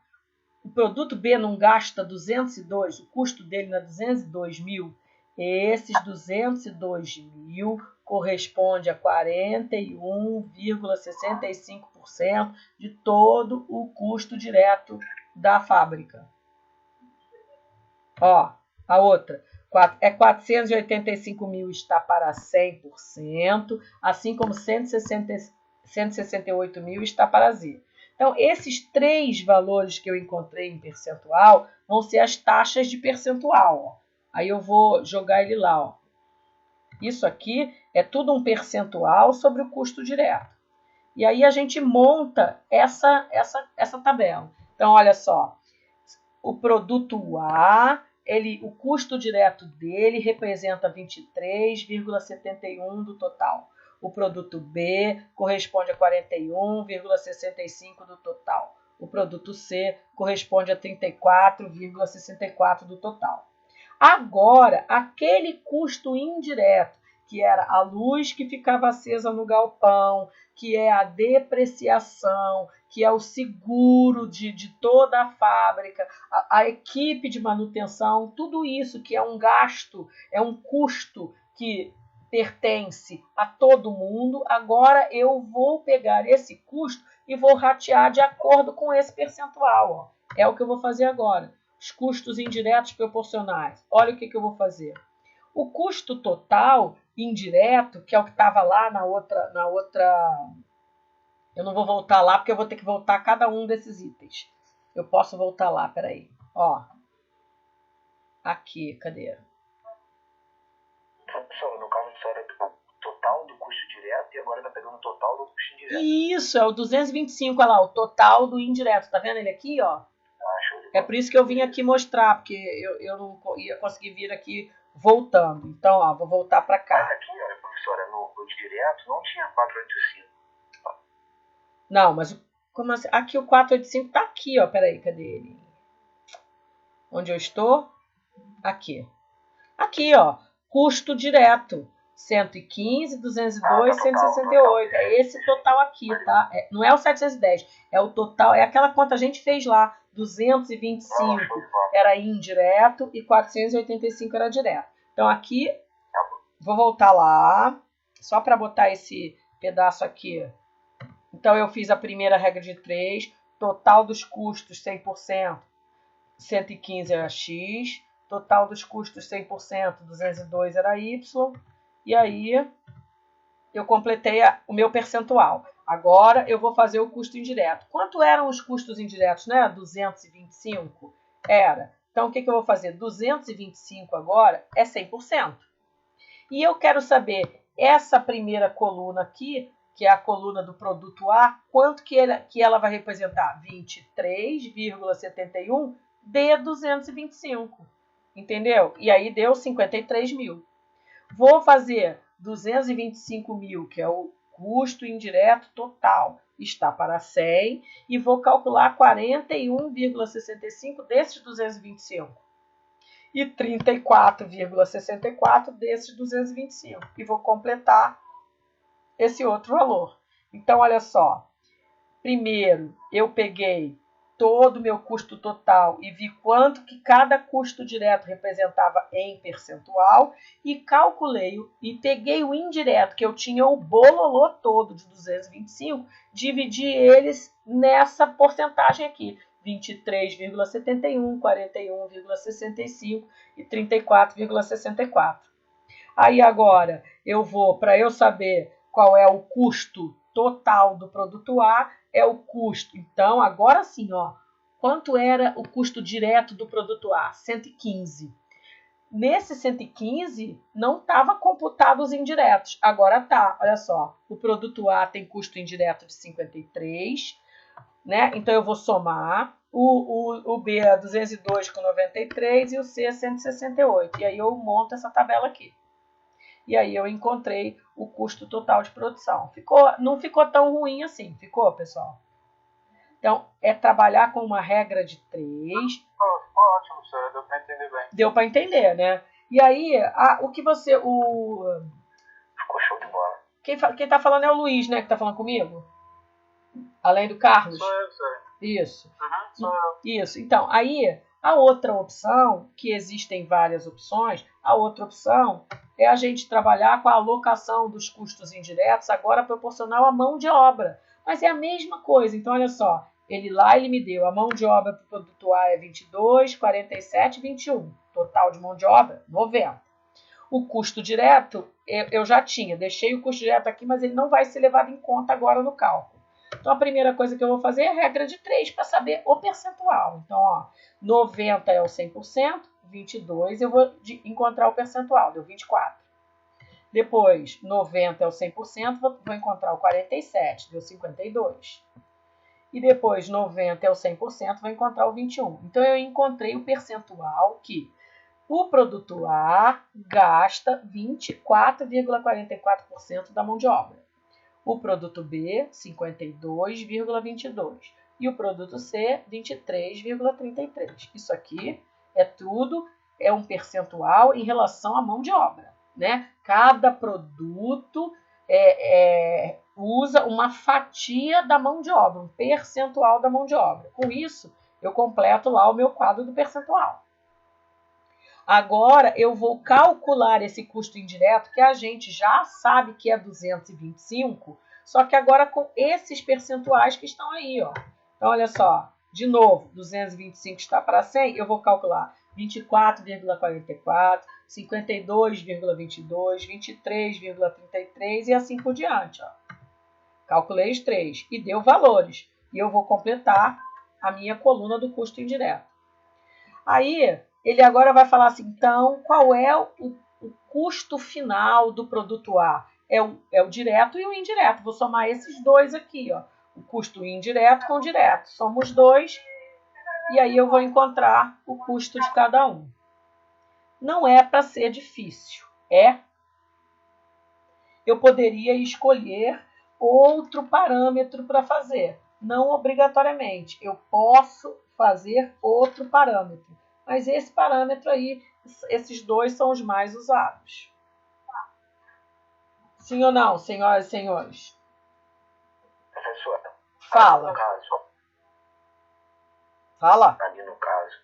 o produto B não gasta 202, o custo dele não é 202 mil. Esses 202 mil corresponde a 41,65% de todo o custo direto da fábrica. Ó, a outra. 485 mil está para 100%, assim como 168 mil está para Z. Então, esses 3 valores que eu encontrei em percentual vão ser as taxas de percentual. Ó. Aí eu vou jogar ele lá. Ó. Isso aqui é tudo um percentual sobre o custo direto. E aí a gente monta essa tabela. Então, olha só. O produto A, o custo direto dele representa 23,71% do total. O produto B corresponde a 41,65% do total. O produto C corresponde a 34,64% do total. Agora, aquele custo indireto, que era a luz que ficava acesa no galpão, que é a depreciação, que é o seguro de toda a fábrica, a equipe de manutenção, tudo isso que é um gasto, é um custo que pertence a todo mundo, agora eu vou pegar esse custo e vou ratear de acordo com esse percentual. Ó. É o que eu vou fazer agora. Os custos indiretos proporcionais. Olha o que eu vou fazer. O custo total indireto, que é o que estava lá na outra... Eu não vou voltar lá, porque eu vou ter que voltar a cada um desses itens. Eu posso voltar lá, peraí. Ó. Aqui, cadê? Professor, no caso, isso era o total do custo direto e agora está pegando o total do custo indireto. Isso, é o 225, olha lá, o total do indireto. Tá vendo ele aqui, ó? É por isso que eu vim aqui mostrar, porque eu não ia conseguir vir aqui voltando. Então, ó, vou voltar para cá. Mas aqui, olha, professora, no direto não tinha 485. Não, mas como assim? Aqui o 485 tá aqui, ó. Peraí, cadê ele? Onde eu estou? Aqui. Aqui, ó. Custo direto. 115, 202, 168. É esse total aqui, tá? Não é o 710. É o total. É aquela conta que a gente fez lá. 225 era indireto e 485 era direto. Então, aqui, vou voltar lá. Só para botar esse pedaço aqui. Então, eu fiz a primeira regra de 3. Total dos custos, 100%. 115 era X. Total dos custos, 100%. 202 era Y. E aí, eu completei o meu percentual. Agora eu vou fazer o custo indireto. Quanto eram os custos indiretos, né? 225? Era. Então, o que eu vou fazer? 225 agora é 100%. E eu quero saber essa primeira coluna aqui, que é a coluna do produto A, quanto que ela vai representar? 23,71 de 225. Entendeu? E aí deu 53 mil. Vou fazer 225 mil, que é o custo indireto total, está para 100, e vou calcular 41,65 desses 225 e 34,64 desses 225 e vou completar esse outro valor. Então, olha só, primeiro eu peguei todo o meu custo total e vi quanto que cada custo direto representava em percentual e calculei e peguei o indireto, que eu tinha o bololô todo de 225, dividi eles nessa porcentagem aqui, 23,71, 41,65 e 34,64. Aí agora eu vou, para eu saber qual é o custo total do produto A, é o custo. Então, agora sim, ó, quanto era o custo direto do produto A? 115. Nesse 115, não estava computado os indiretos. Agora tá, olha só. O produto A tem custo indireto de 53, né? Então, eu vou somar. O B é 202 com 93 e o C é 168. E aí eu monto essa tabela aqui. E aí eu encontrei o custo total de produção. Não ficou tão ruim assim, ficou, pessoal? Então, é trabalhar com uma regra de 3. Ficou ótimo, senhor. Deu para entender bem. Deu para entender, né? E aí, o que você... Ficou show de bola. Quem tá falando é o Luiz, né? Que tá falando comigo? Além do Carlos? Sou eu, senhor. Isso. Sou eu. Isso. Então, aí, a outra opção, que existem várias opções, a outra opção é a gente trabalhar com a alocação dos custos indiretos, agora proporcional à mão de obra. Mas é a mesma coisa. Então, olha só, ele me deu a mão de obra para o produto A é 22, 47, 21. Total de mão de obra, 90. O custo direto, eu já tinha, deixei o custo direto aqui, mas ele não vai ser levado em conta agora no cálculo. Então, a primeira coisa que eu vou fazer é a regra de 3 para saber o percentual. Então, ó, 90 é o 100%, 22 eu vou encontrar o percentual, deu 24. Depois, 90 é o 100%, vou encontrar o 47, deu 52. E depois, 90 é o 100%, vou encontrar o 21. Então, eu encontrei o percentual que o produto A gasta 24,44% da mão de obra. O produto B, 52,22%. E o produto C, 23,33%. Isso aqui é um percentual em relação à mão de obra, né? Cada produto usa uma fatia da mão de obra, um percentual da mão de obra. Com isso, eu completo lá o meu quadro do percentual. Agora, eu vou calcular esse custo indireto, que a gente já sabe que é 225, só que agora com esses percentuais que estão aí, ó. Então, olha só, de novo, 225 está para 100, eu vou calcular 24,44, 52,22, 23,33 e assim por diante, ó. Calculei os três e deu valores. E eu vou completar a minha coluna do custo indireto. Aí, ele agora vai falar assim, então, qual é o custo final do produto A? É o direto e o indireto. Vou somar esses dois aqui, ó. O custo indireto com o direto. Somo os dois e aí eu vou encontrar o custo de cada um. Não é para ser difícil. Eu poderia escolher outro parâmetro para fazer. Não obrigatoriamente. Eu posso fazer outro parâmetro. Mas esse parâmetro aí, esses dois são os mais usados. Sim ou não, senhoras e senhores? Professora. Fala. No caso, Fala. ali no caso,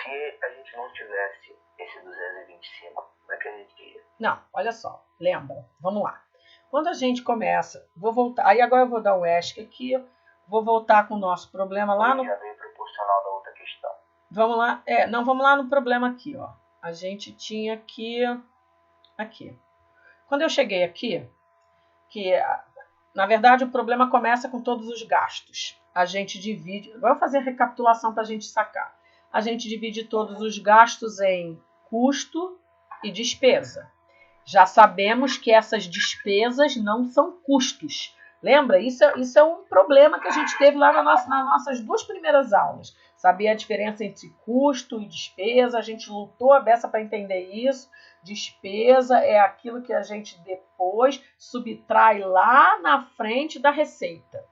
se a gente não tivesse esse 225, como é que a gente ia? Não, olha só, lembra, vamos lá. Quando a gente começa, vou voltar, aí agora eu vou dar um ESC aqui, vou voltar com o nosso problema lá no... Já veio proporcional da outra questão. Vamos lá, vamos lá no problema aqui, ó. A gente tinha aqui. Quando eu cheguei aqui, o que, na verdade, o problema começa com todos os gastos. A gente divide, vamos fazer a recapitulação para a gente sacar. A gente divide todos os gastos em custo e despesa. Já sabemos que essas despesas não são custos. Lembra? Isso é um problema que a gente teve lá nas nossas 2 primeiras aulas. Saber a diferença entre custo e despesa. A gente lutou a beça para entender isso. Despesa é aquilo que a gente depois subtrai lá na frente da receita.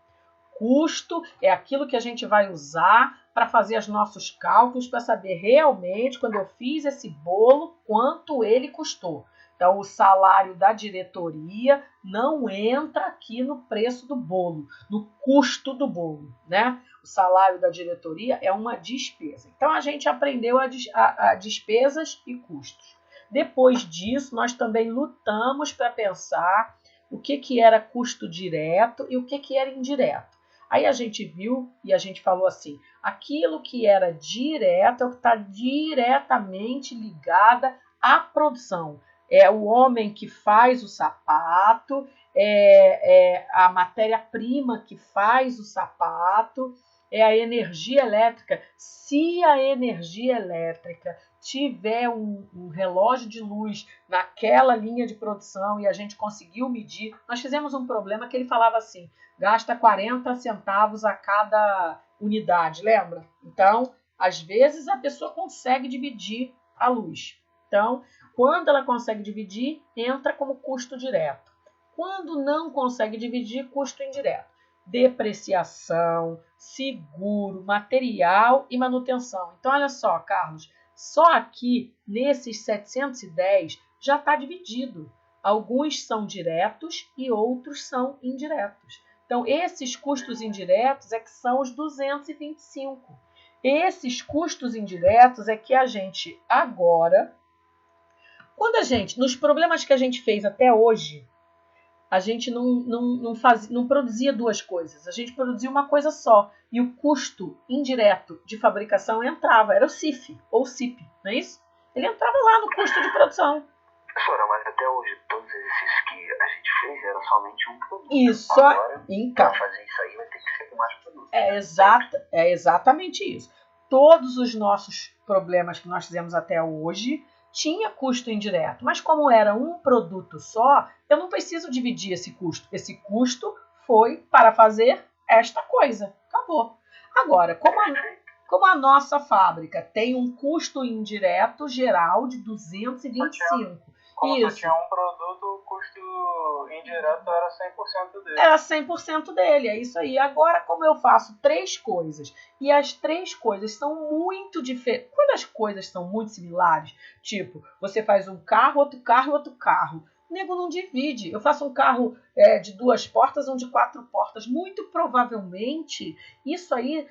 Custo é aquilo que a gente vai usar para fazer os nossos cálculos, para saber realmente, quando eu fiz esse bolo, quanto ele custou. Então, o salário da diretoria não entra aqui no preço do bolo, no custo do bolo, né? O salário da diretoria é uma despesa. Então, a gente aprendeu a despesas e custos. Depois disso, nós também lutamos para pensar o que era custo direto e o que era indireto. Aí a gente viu e a gente falou assim, aquilo que era direto é o que está diretamente ligado à produção. É o homem que faz o sapato, é a matéria-prima que faz o sapato, é a energia elétrica. Se a energia elétrica tiver um relógio de luz naquela linha de produção e a gente conseguiu medir, nós fizemos um problema que ele falava assim, gasta 40 centavos a cada unidade, lembra? Então, às vezes a pessoa consegue dividir a luz. Então, quando ela consegue dividir, entra como custo direto. Quando não consegue dividir, custo indireto. Depreciação, seguro, material e manutenção. Então, olha só, Carlos, só aqui, nesses 710, já está dividido. Alguns são diretos e outros são indiretos. Então, esses custos indiretos é que são os 225. Esses custos indiretos é que a gente agora... Quando a gente, nos problemas que a gente fez até hoje, a gente não produzia 2 coisas, a gente produzia uma coisa só. E o custo indireto de fabricação entrava, era o CIF, ou CIP, não é isso? Ele entrava lá no custo de produção. Professora, mas até hoje, todos os exercícios que a gente fez era somente um produto. Isso, agora, então. Para fazer isso aí vai ter que ser com mais produtos. É exatamente isso. Todos os nossos problemas que nós fizemos até hoje tinha custo indireto, mas como era um produto só, eu não preciso dividir esse custo. Esse custo foi para fazer esta coisa. Acabou. Agora, como a nossa fábrica tem um custo indireto geral de 225. Quando Isso. tinha um produto, o custo indireto era 100% dele. Era 100% dele, é isso aí. Agora, como eu faço 3 coisas, e as 3 coisas são muito diferentes. Quando as coisas são muito similares, tipo, você faz um carro, outro carro e outro carro, o nego não divide. Eu faço um carro de 2 portas, um de 4 portas. Muito provavelmente, isso aí,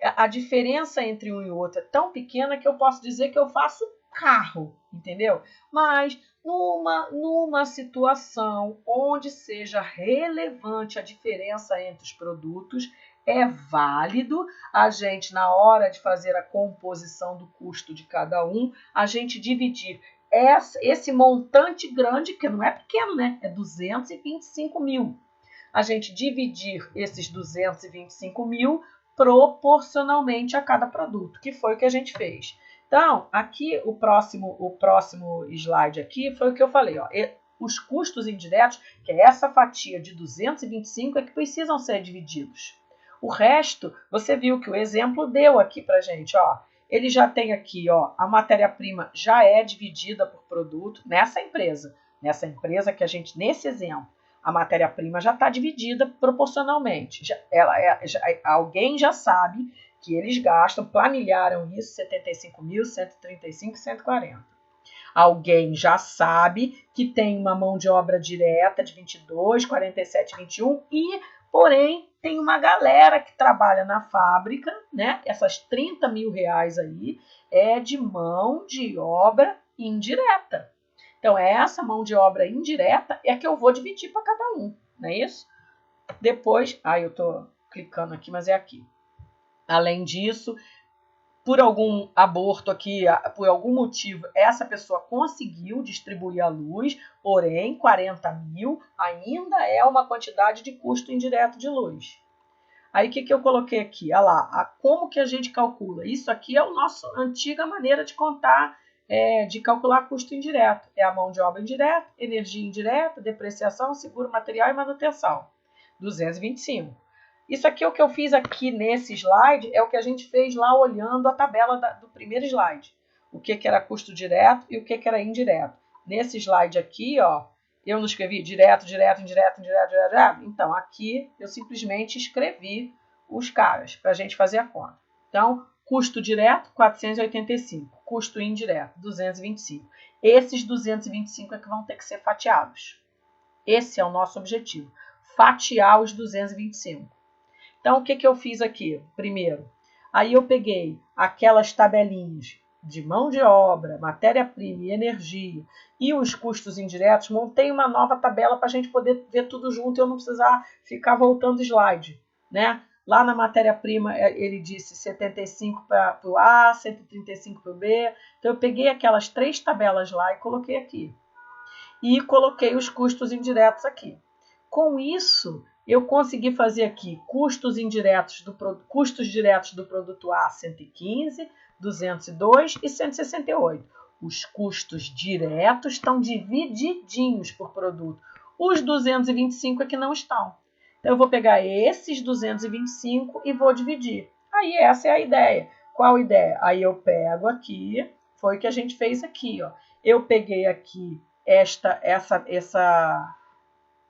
a diferença entre um e outro é tão pequena que eu posso dizer que eu faço carro, entendeu? Mas numa situação onde seja relevante a diferença entre os produtos, é válido a gente, na hora de fazer a composição do custo de cada um, a gente dividir esse montante grande, que não é pequeno, né? É 225 mil. A gente dividir esses 225 mil proporcionalmente a cada produto, que foi o que a gente fez. Então, aqui o próximo slide aqui foi o que eu falei, ó, os custos indiretos, que é essa fatia de 225, é que precisam ser divididos. O resto, você viu que o exemplo deu aqui pra gente, ó, ele já tem aqui, ó, a matéria-prima já é dividida por produto nessa empresa que a gente, nesse exemplo, a matéria-prima já está dividida proporcionalmente. Alguém já sabe que eles gastam, planilharam isso, 75 mil, 135, 140. Alguém já sabe que tem uma mão de obra direta de 22, 47, 21 e, porém, tem uma galera que trabalha na fábrica, né? Essas 30 mil reais aí é de mão de obra indireta. Então, essa mão de obra indireta é que eu vou dividir para cada um, não é isso? Depois, eu estou clicando aqui, mas é aqui. Além disso, por algum aborto aqui, por algum motivo, essa pessoa conseguiu distribuir a luz, porém 40 mil ainda é uma quantidade de custo indireto de luz. Aí o que eu coloquei aqui? Olha lá, como que a gente calcula? Isso aqui é a nossa antiga maneira de contar, de calcular custo indireto. É a mão de obra indireta, energia indireta, depreciação, seguro material e manutenção. 225. Isso aqui, o que eu fiz aqui nesse slide, é o que a gente fez lá olhando a tabela do primeiro slide. O que era custo direto e o que era indireto. Nesse slide aqui, ó, eu não escrevi direto, direto, indireto, indireto, direto. Então, aqui eu simplesmente escrevi os caras para a gente fazer a conta. Então, custo direto, 485. Custo indireto, 225. Esses 225 é que vão ter que ser fatiados. Esse é o nosso objetivo. Fatiar os 225. Então, o que eu fiz aqui? Primeiro, aí eu peguei aquelas tabelinhas de mão de obra, matéria-prima e energia e os custos indiretos, montei uma nova tabela para a gente poder ver tudo junto e eu não precisar ficar voltando slide, né? Lá na matéria-prima ele disse 75 para o A, 135 para o B. Então, eu peguei aquelas 3 tabelas lá e coloquei aqui. E coloquei os custos indiretos aqui. Com isso, eu consegui fazer aqui custos diretos do produto A, 115, 202 e 168. Os custos diretos estão divididinhos por produto. Os 225 é que não estão. Então, eu vou pegar esses 225 e vou dividir. Aí, essa é a ideia. Qual ideia? Aí, eu pego aqui, foi o que a gente fez aqui, ó. Eu peguei aqui essa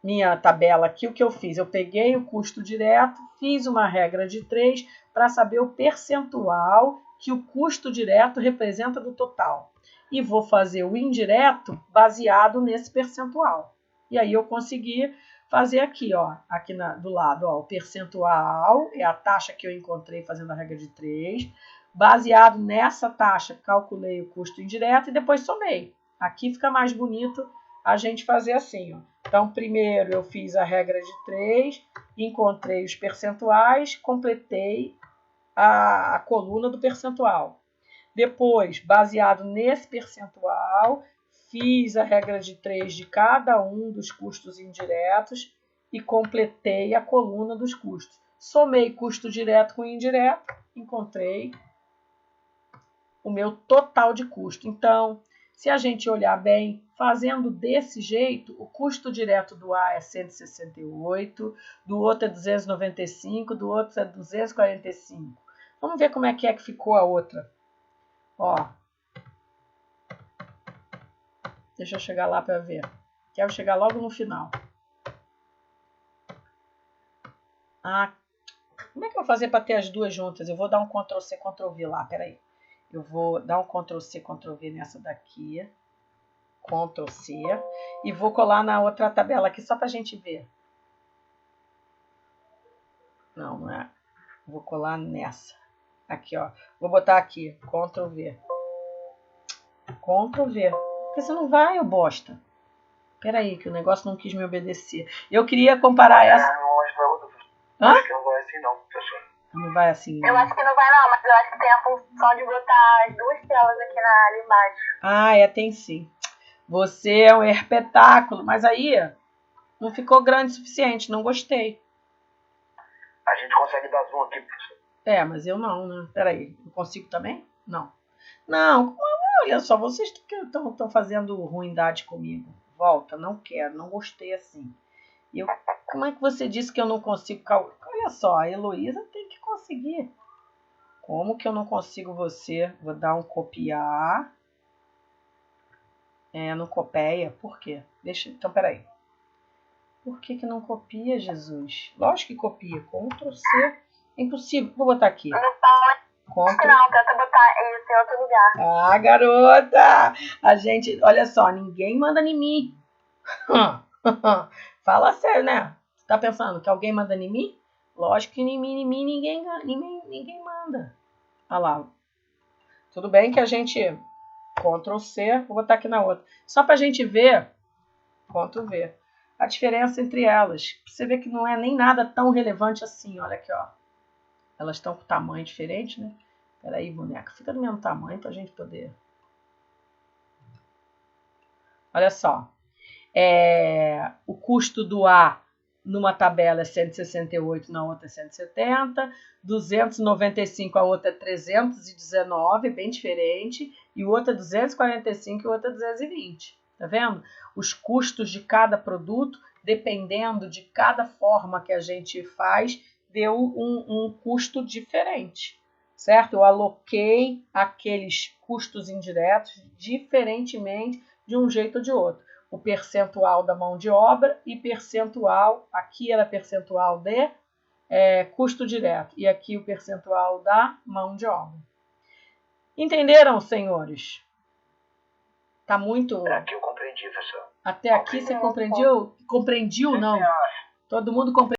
minha tabela aqui, o que eu fiz? Eu peguei o custo direto, fiz uma regra de 3 para saber o percentual que o custo direto representa do total. E vou fazer o indireto baseado nesse percentual. E aí eu consegui fazer aqui, ó, aqui do lado, ó, o percentual é a taxa que eu encontrei fazendo a regra de 3. Baseado nessa taxa, calculei o custo indireto e depois somei. Aqui fica mais bonito a gente fazer assim, ó. Então, primeiro eu fiz a regra de 3, encontrei os percentuais, completei a coluna do percentual. Depois, baseado nesse percentual, fiz a regra de 3 de cada um dos custos indiretos e completei a coluna dos custos. Somei custo direto com indireto, encontrei o meu total de custo. Então, se a gente olhar bem, fazendo desse jeito, o custo direto do A é 168, do outro é 295, do outro é 245. Vamos ver como é que ficou a outra. Ó, deixa eu chegar lá para ver. Quero chegar logo no final. Como é que eu vou fazer para ter as duas juntas? Eu vou dar um Ctrl+C, Ctrl+V lá, peraí. Eu vou dar um Ctrl+C, Ctrl+V nessa daqui. Ctrl+C. E vou colar na outra tabela aqui, só para a gente ver. Não é. Vou colar nessa. Aqui, ó. Vou botar aqui. Ctrl+V. Ctrl+V. Porque você não vai, ô bosta. Peraí, que o negócio não quis me obedecer. Eu queria comparar essa... Hã? Acho que não vai assim, não. Não vai assim, não. Eu acho que não vai não, mas eu acho que tem a função de botar as 2 telas aqui ali embaixo. Tem sim. Você é um espetáculo, mas aí não ficou grande o suficiente, não gostei. A gente consegue dar zoom aqui, professor. Mas eu não, né? Peraí, eu consigo também? Não. Não, olha só, vocês estão fazendo ruindade comigo. Volta, não quero, não gostei assim. Como é que você disse que eu não consigo calcular? Olha só, a Heloísa tem que conseguir. Como que eu não consigo você? Vou dar um copiar. Não copiia. Por quê? Então, peraí. Por que não copia, Jesus? Lógico que copia. Ctrl+C. É impossível. Vou botar aqui. Não, tenta botar isso em outro lugar. Garota! A gente... Olha só, ninguém manda em mim. Fala sério, né? Você tá pensando que alguém manda em mim? Lógico que em mim ninguém manda. Olha lá. Tudo bem que a gente... Ctrl+C, vou botar aqui na outra. Só pra gente ver, Ctrl+V, a diferença entre elas. Você vê que não é nem nada tão relevante assim. Olha aqui, ó. Elas estão com tamanho diferente, né? Espera aí, boneca. Fica do mesmo tamanho para a gente poder... Olha só. O custo do A numa tabela é 168, na outra é 170. 295, a outra é 319, bem diferente. E o outro é 245 e o outro é 220. Tá vendo? Os custos de cada produto, dependendo de cada forma que a gente faz, deu um custo diferente, certo? Eu aloquei aqueles custos indiretos diferentemente de um jeito ou de outro. O percentual da mão de obra e percentual, aqui era percentual de custo direto e aqui o percentual da mão de obra. Entenderam, senhores? Tá muito... Aqui eu compreendi, professor. Até aqui você compreendiu? Compreendiu, não? Todo mundo compreendeu?